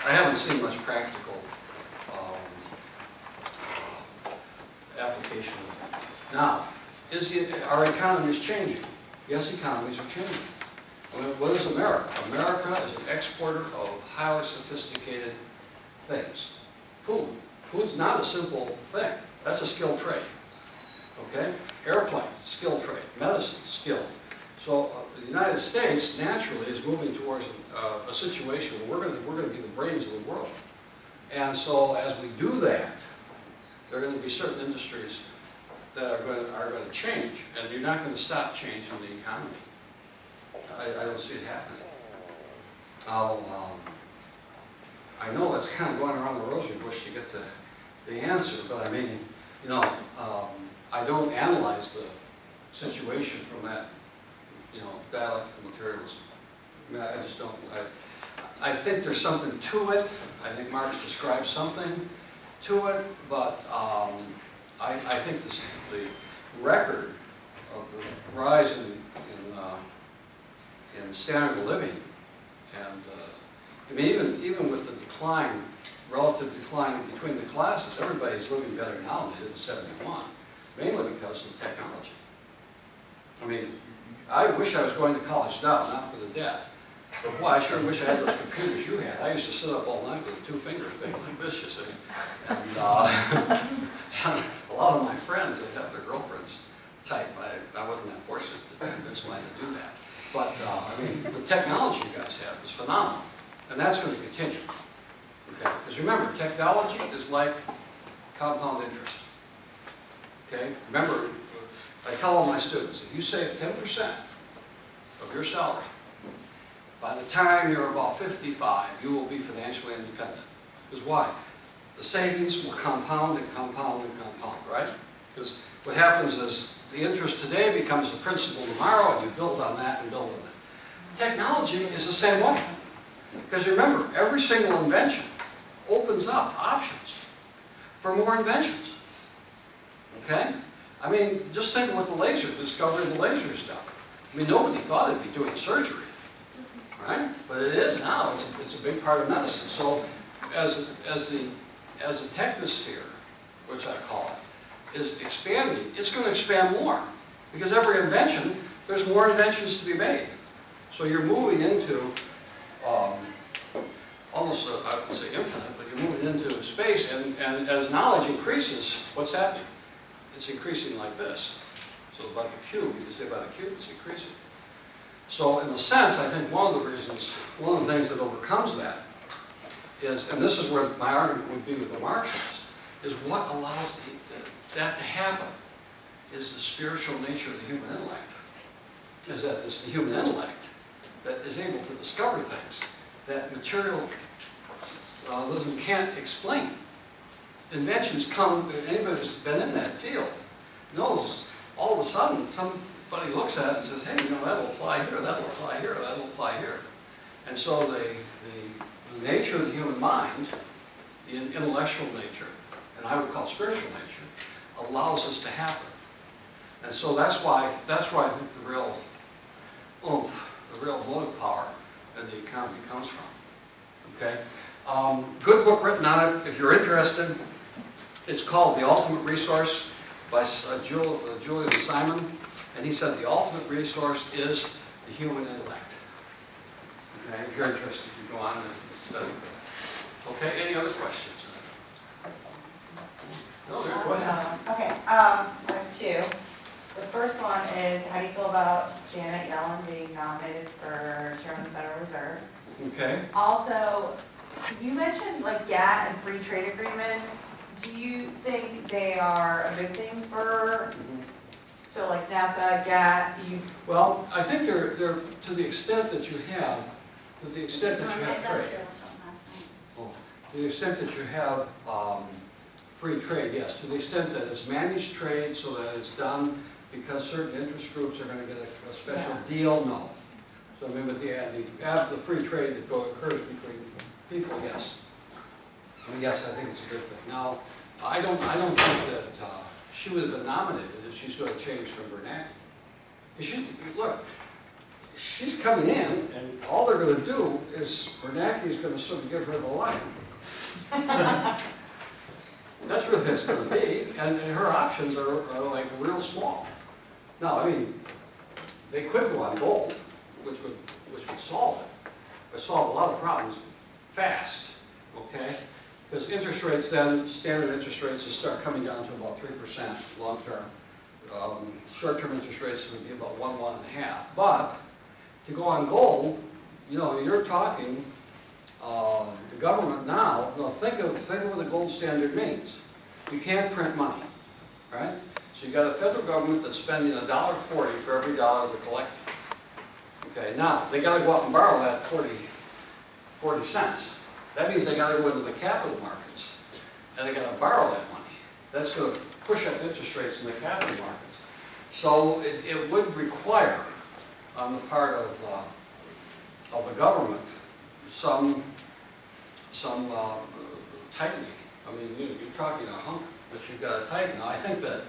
haven't seen much practical application of it. Now, our economy is changing? Yes, economies are changing. What is America? America is an exporter of highly sophisticated things. Food. Food's not a simple thing. That's a skilled trade. Okay? Airplanes, skilled trade. Medicine, skilled. So the United States naturally is moving towards a situation where we're going to be the brains of the world. And so as we do that, there are going to be certain industries that are going to change, and you're not going to stop changing the economy. I don't see it happening. I know that's kind of going around the rosary bush to get the answer, but I mean, you know, I don't analyze the situation from that, you know, dialectical materialism. I mean, I just don't. I think there's something to it. I think Marx describes something to it, but I think the record of the rise in standard of living, and I mean, even with the decline, relative decline between the classes, everybody's living better now than they did in '71, mainly because of technology. I mean, I wish I was going to college now, not for the debt, but boy, I sure wish I had those computers you had. I used to sit up all night with a 2-finger thing like this, you see. And a lot of my friends, they have their girlfriends type. I wasn't that fortunate to convince mine to do that. But, I mean, the technology you guys have is phenomenal. And that's going to continue. Okay? Because remember, technology is like compound interest. Okay? Remember, I tell all my students, if you save 10% of your salary, by the time you're about 55, you will be financially independent. Because why? The savings will compound and compound and compound, right? Because what happens is the interest today becomes the principal tomorrow, and you build on that and build on that. Technology is the same way. Because remember, every single invention opens up options for more inventions. Okay? I mean, just think of what the laser, the discovery of the laser has done. I mean, nobody thought it'd be doing surgery, right? But it is now. It's a big part of medicine. So, as the technosphere, which I call it, is expanding, it's going to expand more. Because every invention, there's more inventions to be made. So you're moving into almost, I would say infinite, but you're moving into space, and as knowledge increases, what's happening? It's increasing like this. So by the cube, you can say by the cube, it's increasing. So in a sense, I think one of the things that overcomes that is, and this is where my argument would be with the Marxists, is what allows that to happen is the spiritual nature of the human intellect. Is that it's the human intellect that is able to discover things that materialism can't explain. Inventions come, anybody who's been in that field knows, all of a sudden, somebody looks at it and says, hey, you know, that'll apply here, that'll apply here, that'll apply here. And so the nature of the human mind, the intellectual nature, and I would call spiritual nature, allows this to happen. And so that's why I think the real oomph, the real motive power in the economy comes from. Okay? Good book written on it, if you're interested. It's called The Ultimate Resource by Julian Simon. And he said the ultimate resource is the human intellect. Okay? If you're interested, you go on and study that. Okay, any other questions? No, go ahead. Okay, I have two. The first one is, how do you feel about Janet Yellen being nominated for Chairman of the Federal Reserve? Okay. Also, you mentioned like GATT and free trade agreements. Do you think they are a good thing for, so like NAFTA, GATT, Well, I think they're to the extent that you have, to the extent that you have trade. Oh, to the extent that you have free trade, yes. To the extent that it's managed trade so that it's done because certain interest groups are going to get a special deal, no. So I mean, with the free trade that occurs between people, yes. I mean, yes, I think it's a good thing. Now, I don't think that she would have been nominated if she's going to change from Bernanke. Look, she's coming in, and all they're going to do is Bernanke is going to sort of give her the line. That's really what it's going to be, and her options are like real small. Now, I mean, they could go on gold, which would solve it, but solve a lot of problems fast, okay? Because interest rates then, standard interest rates will start coming down to about 3% long term. Short-term interest rates would be about 1.5. But to go on gold, you know, you're talking the government now. No, think of what the gold standard means. You can't print money, right? So you got a federal government that's spending $1.40 for every dollar they're collecting. Okay, now they got to go out and borrow that 40 cents. That means they got to go into the capital markets and they got to borrow that money. That's going to push up interest rates in the capital markets. So it would require, on the part of the government, some tightening. I mean, you're talking a hunk that you've got to tighten. Now, I think that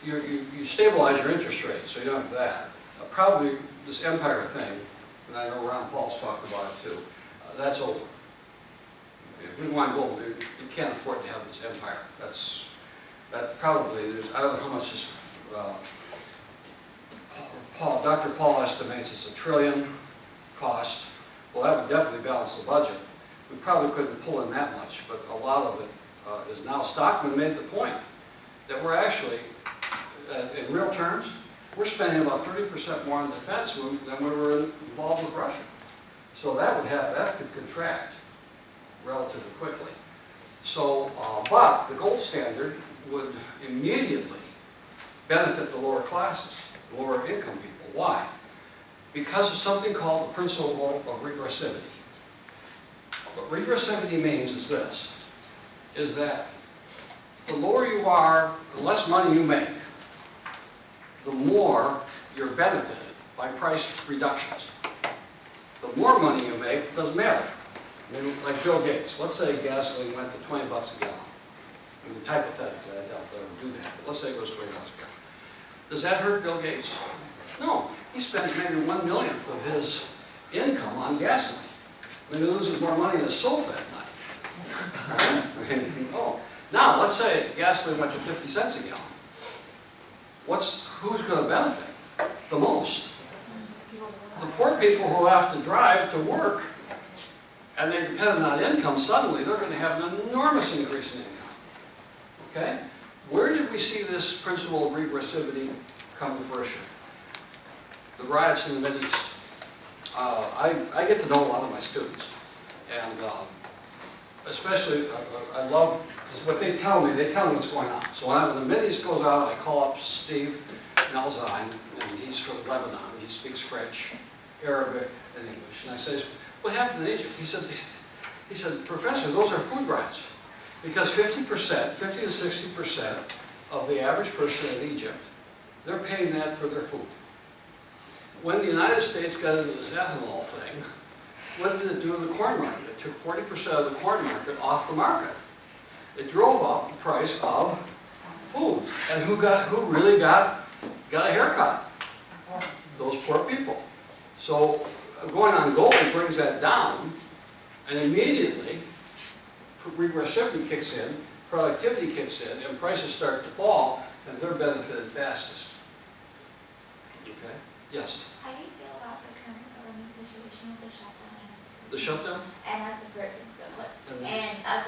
you stabilize your interest rate, so you don't have that. Probably this empire thing, and I know Ron Paul's talked about it too, that's over. If we want gold, you can't afford to have this empire. That probably, I don't know how much this, Dr. Paul estimates it's $1 trillion cost. Well, that would definitely balance the budget. We probably couldn't pull in that much, but a lot of it is now. Stockman made the point that we're actually, in real terms, we're spending about 30% more on defense than we were involved with Russia. So that could contract relatively quickly. So, but the gold standard would immediately benefit the lower classes, the lower income people. Why? Because of something called the principle of regressivity. What regressivity means is this, is that the lower you are, the less money you make, the more you're benefited by price reductions. The more money you make, it doesn't matter. I mean, like Bill Gates, let's say gasoline went to $20 a gallon. I mean, hypothetically, I doubt they'll do that, but let's say it goes $20 a gallon. Does that hurt Bill Gates? No. He spends maybe 1/millionth of his income on gasoline. I mean, he loses more money in his sofa at night. Right? I mean, now, let's say gasoline went to 50 cents a gallon. Who's going to benefit the most? The poor people who have to drive to work and they're dependent on income, suddenly they're going to have an enormous increase in income. Okay? Where did we see this principle of regressivity come to fruition? The riots in the Mideast. I get to know a lot of my students, and especially, I love, because what they tell me what's going on. So when the Mideast goes out, I call up Steve Malzahn, and he's from Lebanon. He speaks French, Arabic, and English. And I say, what happened in Egypt? He said, Professor, those are food riots. Because 50% to 60% of the average person in Egypt, they're paying that for their food. When the United States got into this ethanol thing, what did it do in the corn market? It took 40% of the corn market off the market. It drove up the price of food. And who really got a haircut? Those poor people. So going on gold brings that down, and immediately regressivity kicks in, productivity kicks in, and prices start to fall, and they're benefited fastest. Okay? Yes? How do you feel about the current government situation with the shutdown and us? The shutdown? And us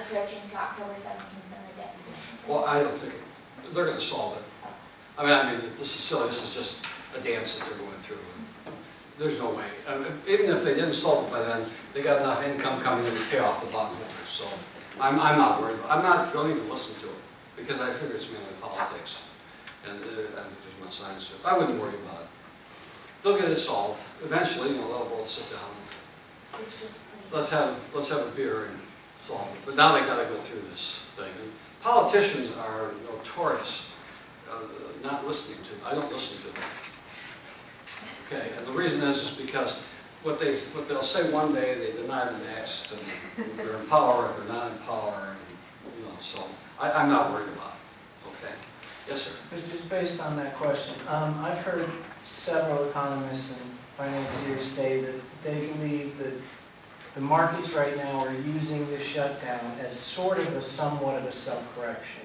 approaching, to October 17th and the debt ceiling? Well, I don't think they're going to solve it. I mean, this is silly. This is just a dance that they're going through. There's no way. Even if they didn't solve it by then, they got enough income coming in to pay off the bondholders. So I'm not worried about it. Don't even listen to it, because I figure it's mainly politics. And I think there's much science to it. I wouldn't worry about it. They'll get it solved. Eventually, they'll both sit down. Let's have a beer and solve it. But now they got to go through this thing. And politicians are notorious not listening to them. I don't listen to them. Okay, and the reason is because what they'll say one day, they deny the next, and if they're in power, if they're not in power, and, so I'm not worried about it. Okay. Yes, sir. Just based on that question, I've heard several economists and financiers say that they believe that the markets right now are using this shutdown as sort of somewhat of a self-correction.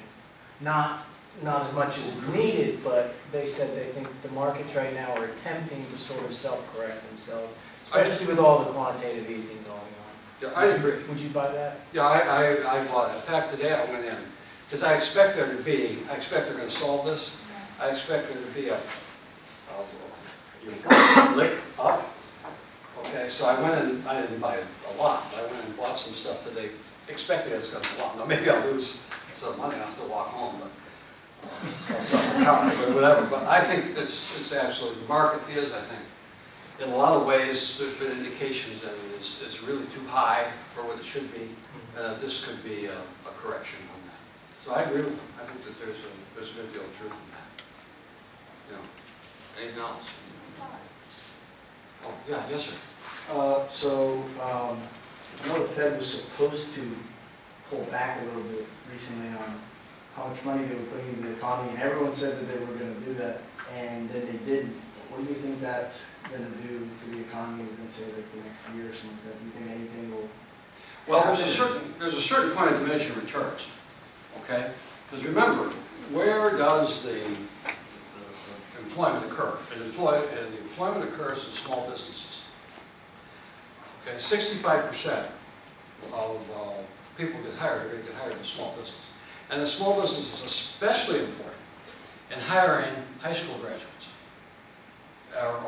Not as much as it's needed, but they said they think the markets right now are attempting to sort of self-correct themselves, especially with all the quantitative easing going on. Yeah, I agree. Would you buy that? Yeah, I bought it. In fact, today I went in, because I expect they're going to solve this. I expect there to be a lick up. Okay, so I went in, I didn't buy a lot, but I went and bought some stuff today, expecting it's going to go up. Now, maybe I'll lose some money, I'll have to walk home, but I'll sell my car, or whatever. But I think it's absolutely, the market is, I think, in a lot of ways, there's been indications that it's really too high for what it should be. This could be a correction on that. So I agree with them. I think that there's a good deal of truth in that. Anything else? Oh, yeah, yes, sir. I know the Fed was supposed to pull back a little bit recently on how much money they were putting into the economy, and everyone said that they were going to do that, and then they didn't. What do you think that's going to do to the economy within, say, like the next year or something like that? Do you think anything will? Well, there's a certain point of diminishing returns, okay? Because remember, where does the employment occur? The employment occurs in small businesses. Okay, 65% of people get hired are going to get hired in small business. And the small business is especially important in hiring high school graduates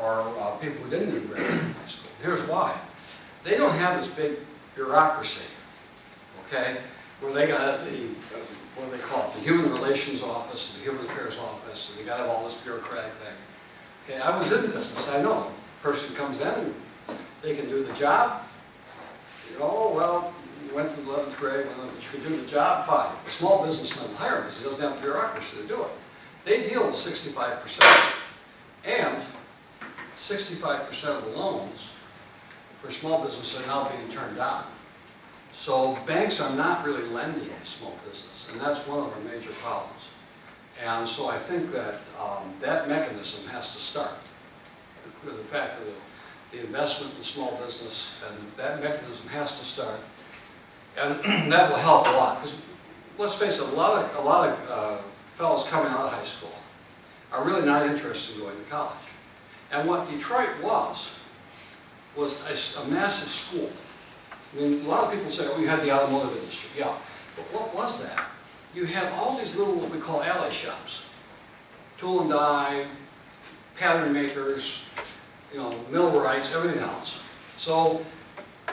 or people who didn't even graduate from high school. Here's why. They don't have this big bureaucracy, okay, where they got what do they call it, the Human Relations Office, the Human Affairs Office, and they got to have all this bureaucratic thing. Okay, I was in business, I know. A person comes in and they can do the job. Oh, well, you went to the 11th grade, well, you can do the job, fine. The small businessman will hire because he doesn't have the bureaucracy to do it. They deal with 65%. And 65% of the loans for small business are now being turned down. So banks are not really lending to small business, and that's one of our major problems. And so I think that that mechanism has to start. The fact that the investment in small business, and that mechanism has to start. And that will help a lot, because let's face it, a lot of fellows coming out of high school are really not interested in going to college. And what Detroit was a massive school. I mean, a lot of people say, oh, you had the automotive industry. Yeah, but what was that? You had all these little, what we call ally shops. Tool and die, pattern makers, millwrights, everything else. So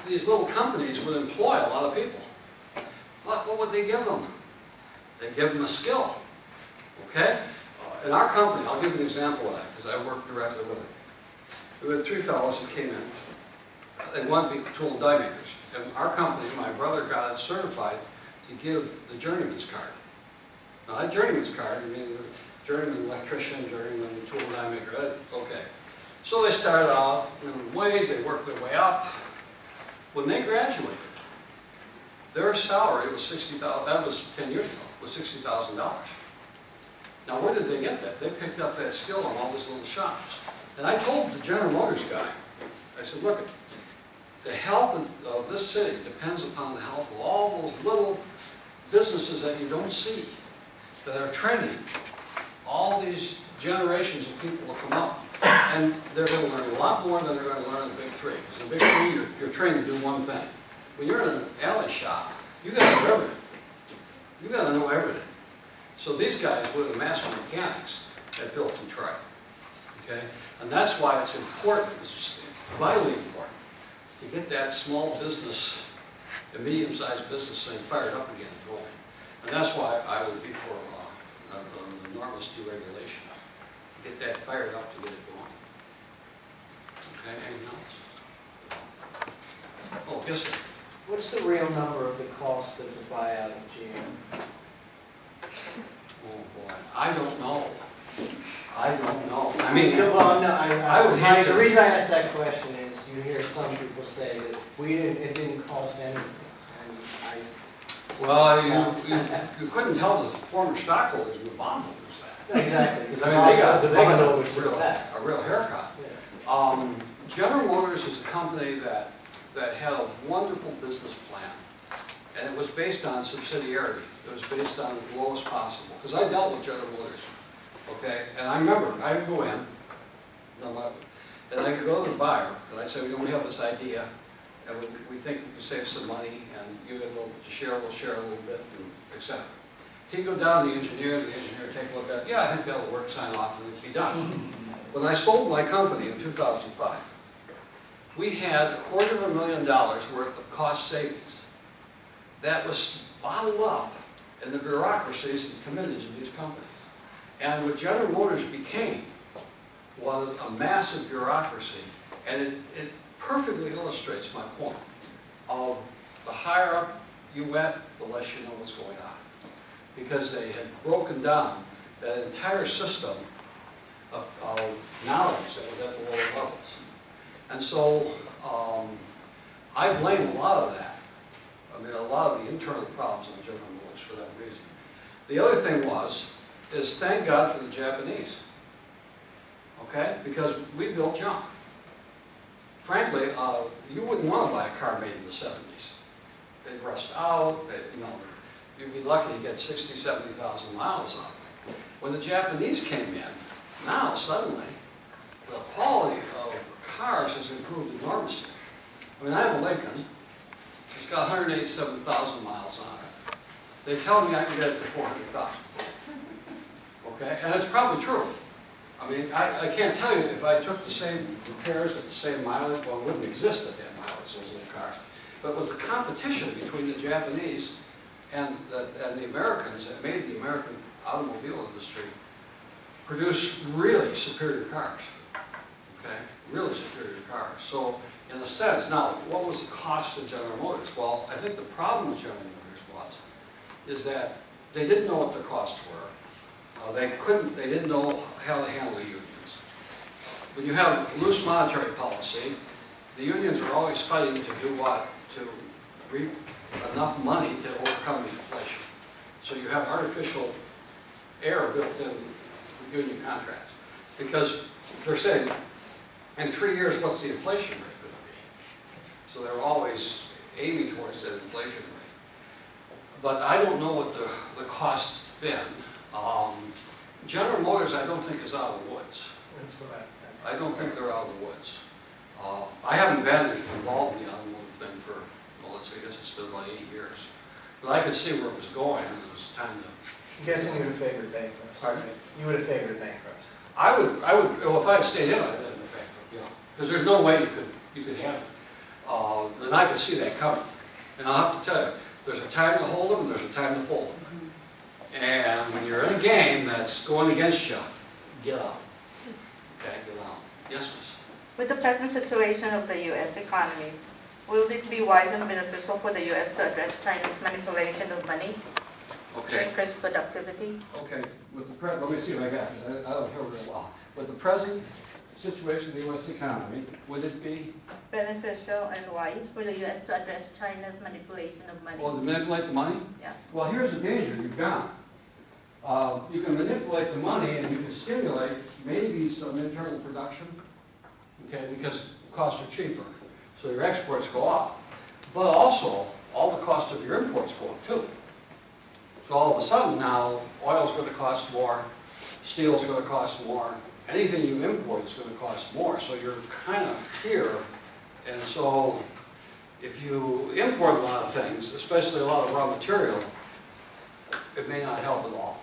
these little companies would employ a lot of people. what would they give them? They give them a skill, okay? In our company, I'll give you an example of that, because I work directly with it. We had 3 fellows that came in. They wanted to be tool and die makers. And our company, my brother got it certified to give the journeyman's card. Now that journeyman's card, I mean, journeyman electrician, journeyman tool and die maker, okay. So they started out in ways, they worked their way up. When they graduated, their salary was $60,000, that was 10 years ago, was $60,000. Now where did they get that? They picked up that skill in all these little shops. And I told the General Motors guy, I said, look, the health of this city depends upon the health of all those little businesses that you don't see, that are training all these generations of people to come up. And they're going to learn a lot more than they're going to learn in the Big Three. Because in the Big Three, you're trained to do one thing. When you're in an alley shop, you got to know everything. You got to know everything. So these guys were the master mechanics that built Detroit. Okay? And that's why it's important, it's vitally important, to get that small business, the medium-sized business thing fired up again and going. And that's why I would be for an enormous deregulation. To get that fired up to get it going. Okay, anything else? Oh, yes, sir. What's the real number of the cost of the buyout of GM? Oh, boy, I don't know. I don't know. I mean, Well, no, I would hate to. the reason I ask that question is you hear some people say that it didn't cost anything. And Well, you couldn't tell the former stockholders and the bondholders that. Exactly, because I mean, the they got bondholders did that. a real haircut. Yeah. General Motors is a company that had a wonderful business plan, and it was based on subsidiarity. It was based on the lowest possible, because I dealt with General Motors, okay? And I remember, I would go in, and I could go to the buyer, and I'd say, we have this idea, and we think we can save some money, and you get a little bit to share, we'll share a little bit, and et cetera. He'd go down to the engineer take a look at it, yeah, I think that'll work, sign off, and it'd be done. When I sold my company in 2005, we had $250,000 worth of cost savings that was bottled up in the bureaucracies and committees of these companies. And what General Motors became was a massive bureaucracy, and it perfectly illustrates my point of the higher up you went, the less you know what's going on. Because they had broken down that entire system of knowledge that was at the lower levels. And so I blame a lot of that. I mean, a lot of the internal problems on General Motors for that reason. The other thing is thank God for the Japanese, okay? Because we built junk. Frankly, you wouldn't want to buy a car made in the 70s. They'd rust out, you'd be lucky to get 60, 70,000 miles on it. When the Japanese came in, now suddenly, the quality of cars has improved enormously. I mean, I have a Lincoln, it's got 187,000 miles on it. They tell me I can get it for 400,000. Okay, and it's probably true. I mean, I can't tell you if I took the same repairs at the same mileage, well, it wouldn't exist at that mileage, those little cars. But it was the competition between the Japanese and the Americans that made the American automobile industry produce really superior cars. Okay, really superior cars. So, in a sense, now, what was the cost of General Motors? Well, I think the problem with General Motors is that they didn't know what their costs were. They didn't know how to handle the unions. When you have loose monetary policy, the unions are always fighting to do what? To reap enough money to overcome the inflation. So you have artificial air built in union contracts. Because they're saying, in 3 years, what's the inflation rate going to be? So they're always aiming towards that inflation rate. But I don't know what the cost's been. General Motors, I don't think is out of the woods. I don't think they're out of the woods. I haven't been involved in the automotive thing for, well, I guess it's been about 8 years. But I could see where it was going, and it was time to... I'm guessing you would have favored bankruptcy. Pardon me? You would have favored bankruptcy. I would, well, if I had stayed in, I'd have been bankrupt, because there's no way you could handle it. And I could see that coming. And I'll have to tell you, There's a time to hold them and there's a time to fold them. And when you're in a game that's going against you, get out. Okay, get out. Yes, miss? With the present situation of the U.S. economy, will it be wise and beneficial for the U.S. to address China's manipulation of money to Okay. increase productivity? Okay, with the let me see if I got this, I don't hear very well. With the present situation of the U.S. economy, would it be, Beneficial and wise for the U.S. to address China's manipulation of money? well, to manipulate the money? Yeah. Well, here's the danger you've got. You can manipulate the money and you can stimulate maybe some internal production, okay, because costs are cheaper. So your exports go up. But also, all the cost of your imports go up too. So all of a sudden now, oil's gonna cost more, steel's gonna cost more, anything you import is gonna cost more. So you're kind of here. And so if you import a lot of things, especially a lot of raw material, it may not help at all.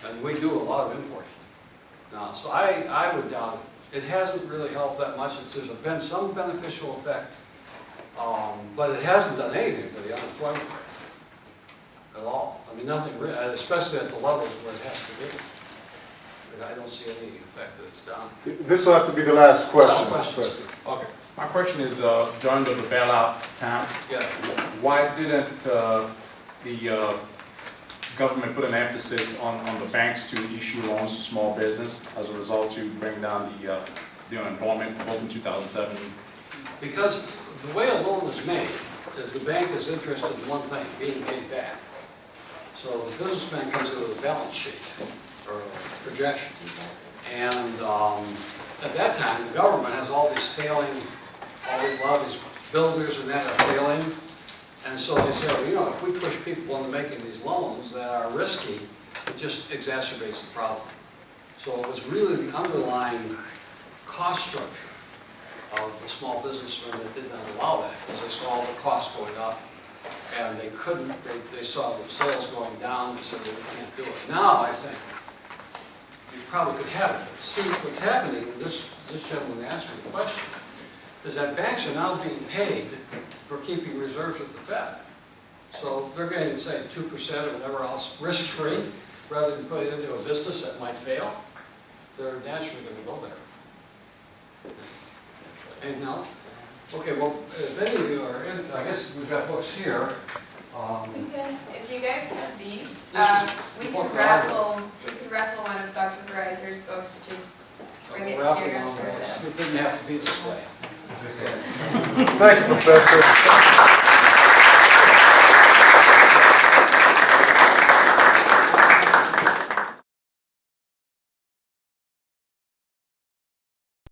And we do a lot of importing now. So I would doubt it. It hasn't really helped that much. There's been some beneficial effect, but it hasn't done anything for the unemployment rate at all. I mean, nothing really, especially at the levels where it has to be. I don't see any effect that it's done. This will have to be the last question. Last question. Okay, my question is, during the bailout time, Yeah. why didn't the government put an emphasis on the banks to issue loans to small business as a result to bring down the unemployment both in 2007? Because the way a loan is made is the bank is interested in one thing, being paid back. So the businessman comes in with a balance sheet or projection. And at that time, the government has all these failing, a lot of these builders and that are failing. And so they say, well, you know, if we push people into making these loans that are risky, it just exacerbates the problem. So it was really the underlying cost structure of the small businessmen that did not allow that, because they saw all the costs going up, and they couldn't, they saw the sales going down, they said, well, we can't do it. Now, I think, you probably could have it. See, what's happening, and this gentleman asked me the question, is that banks are now being paid for keeping reserves at the Fed. So they're getting, say, 2% or whatever else, risk-free, rather than putting it into a business that might fail. They're naturally going to go there. Anything else? Okay, well, if any of you are in, I guess we've got books here. If you guys have these, we book could that raffle one of Dr. Veryser's books, just bring it here Raffle after on, the. it didn't have to be this way. Thank you, Professor.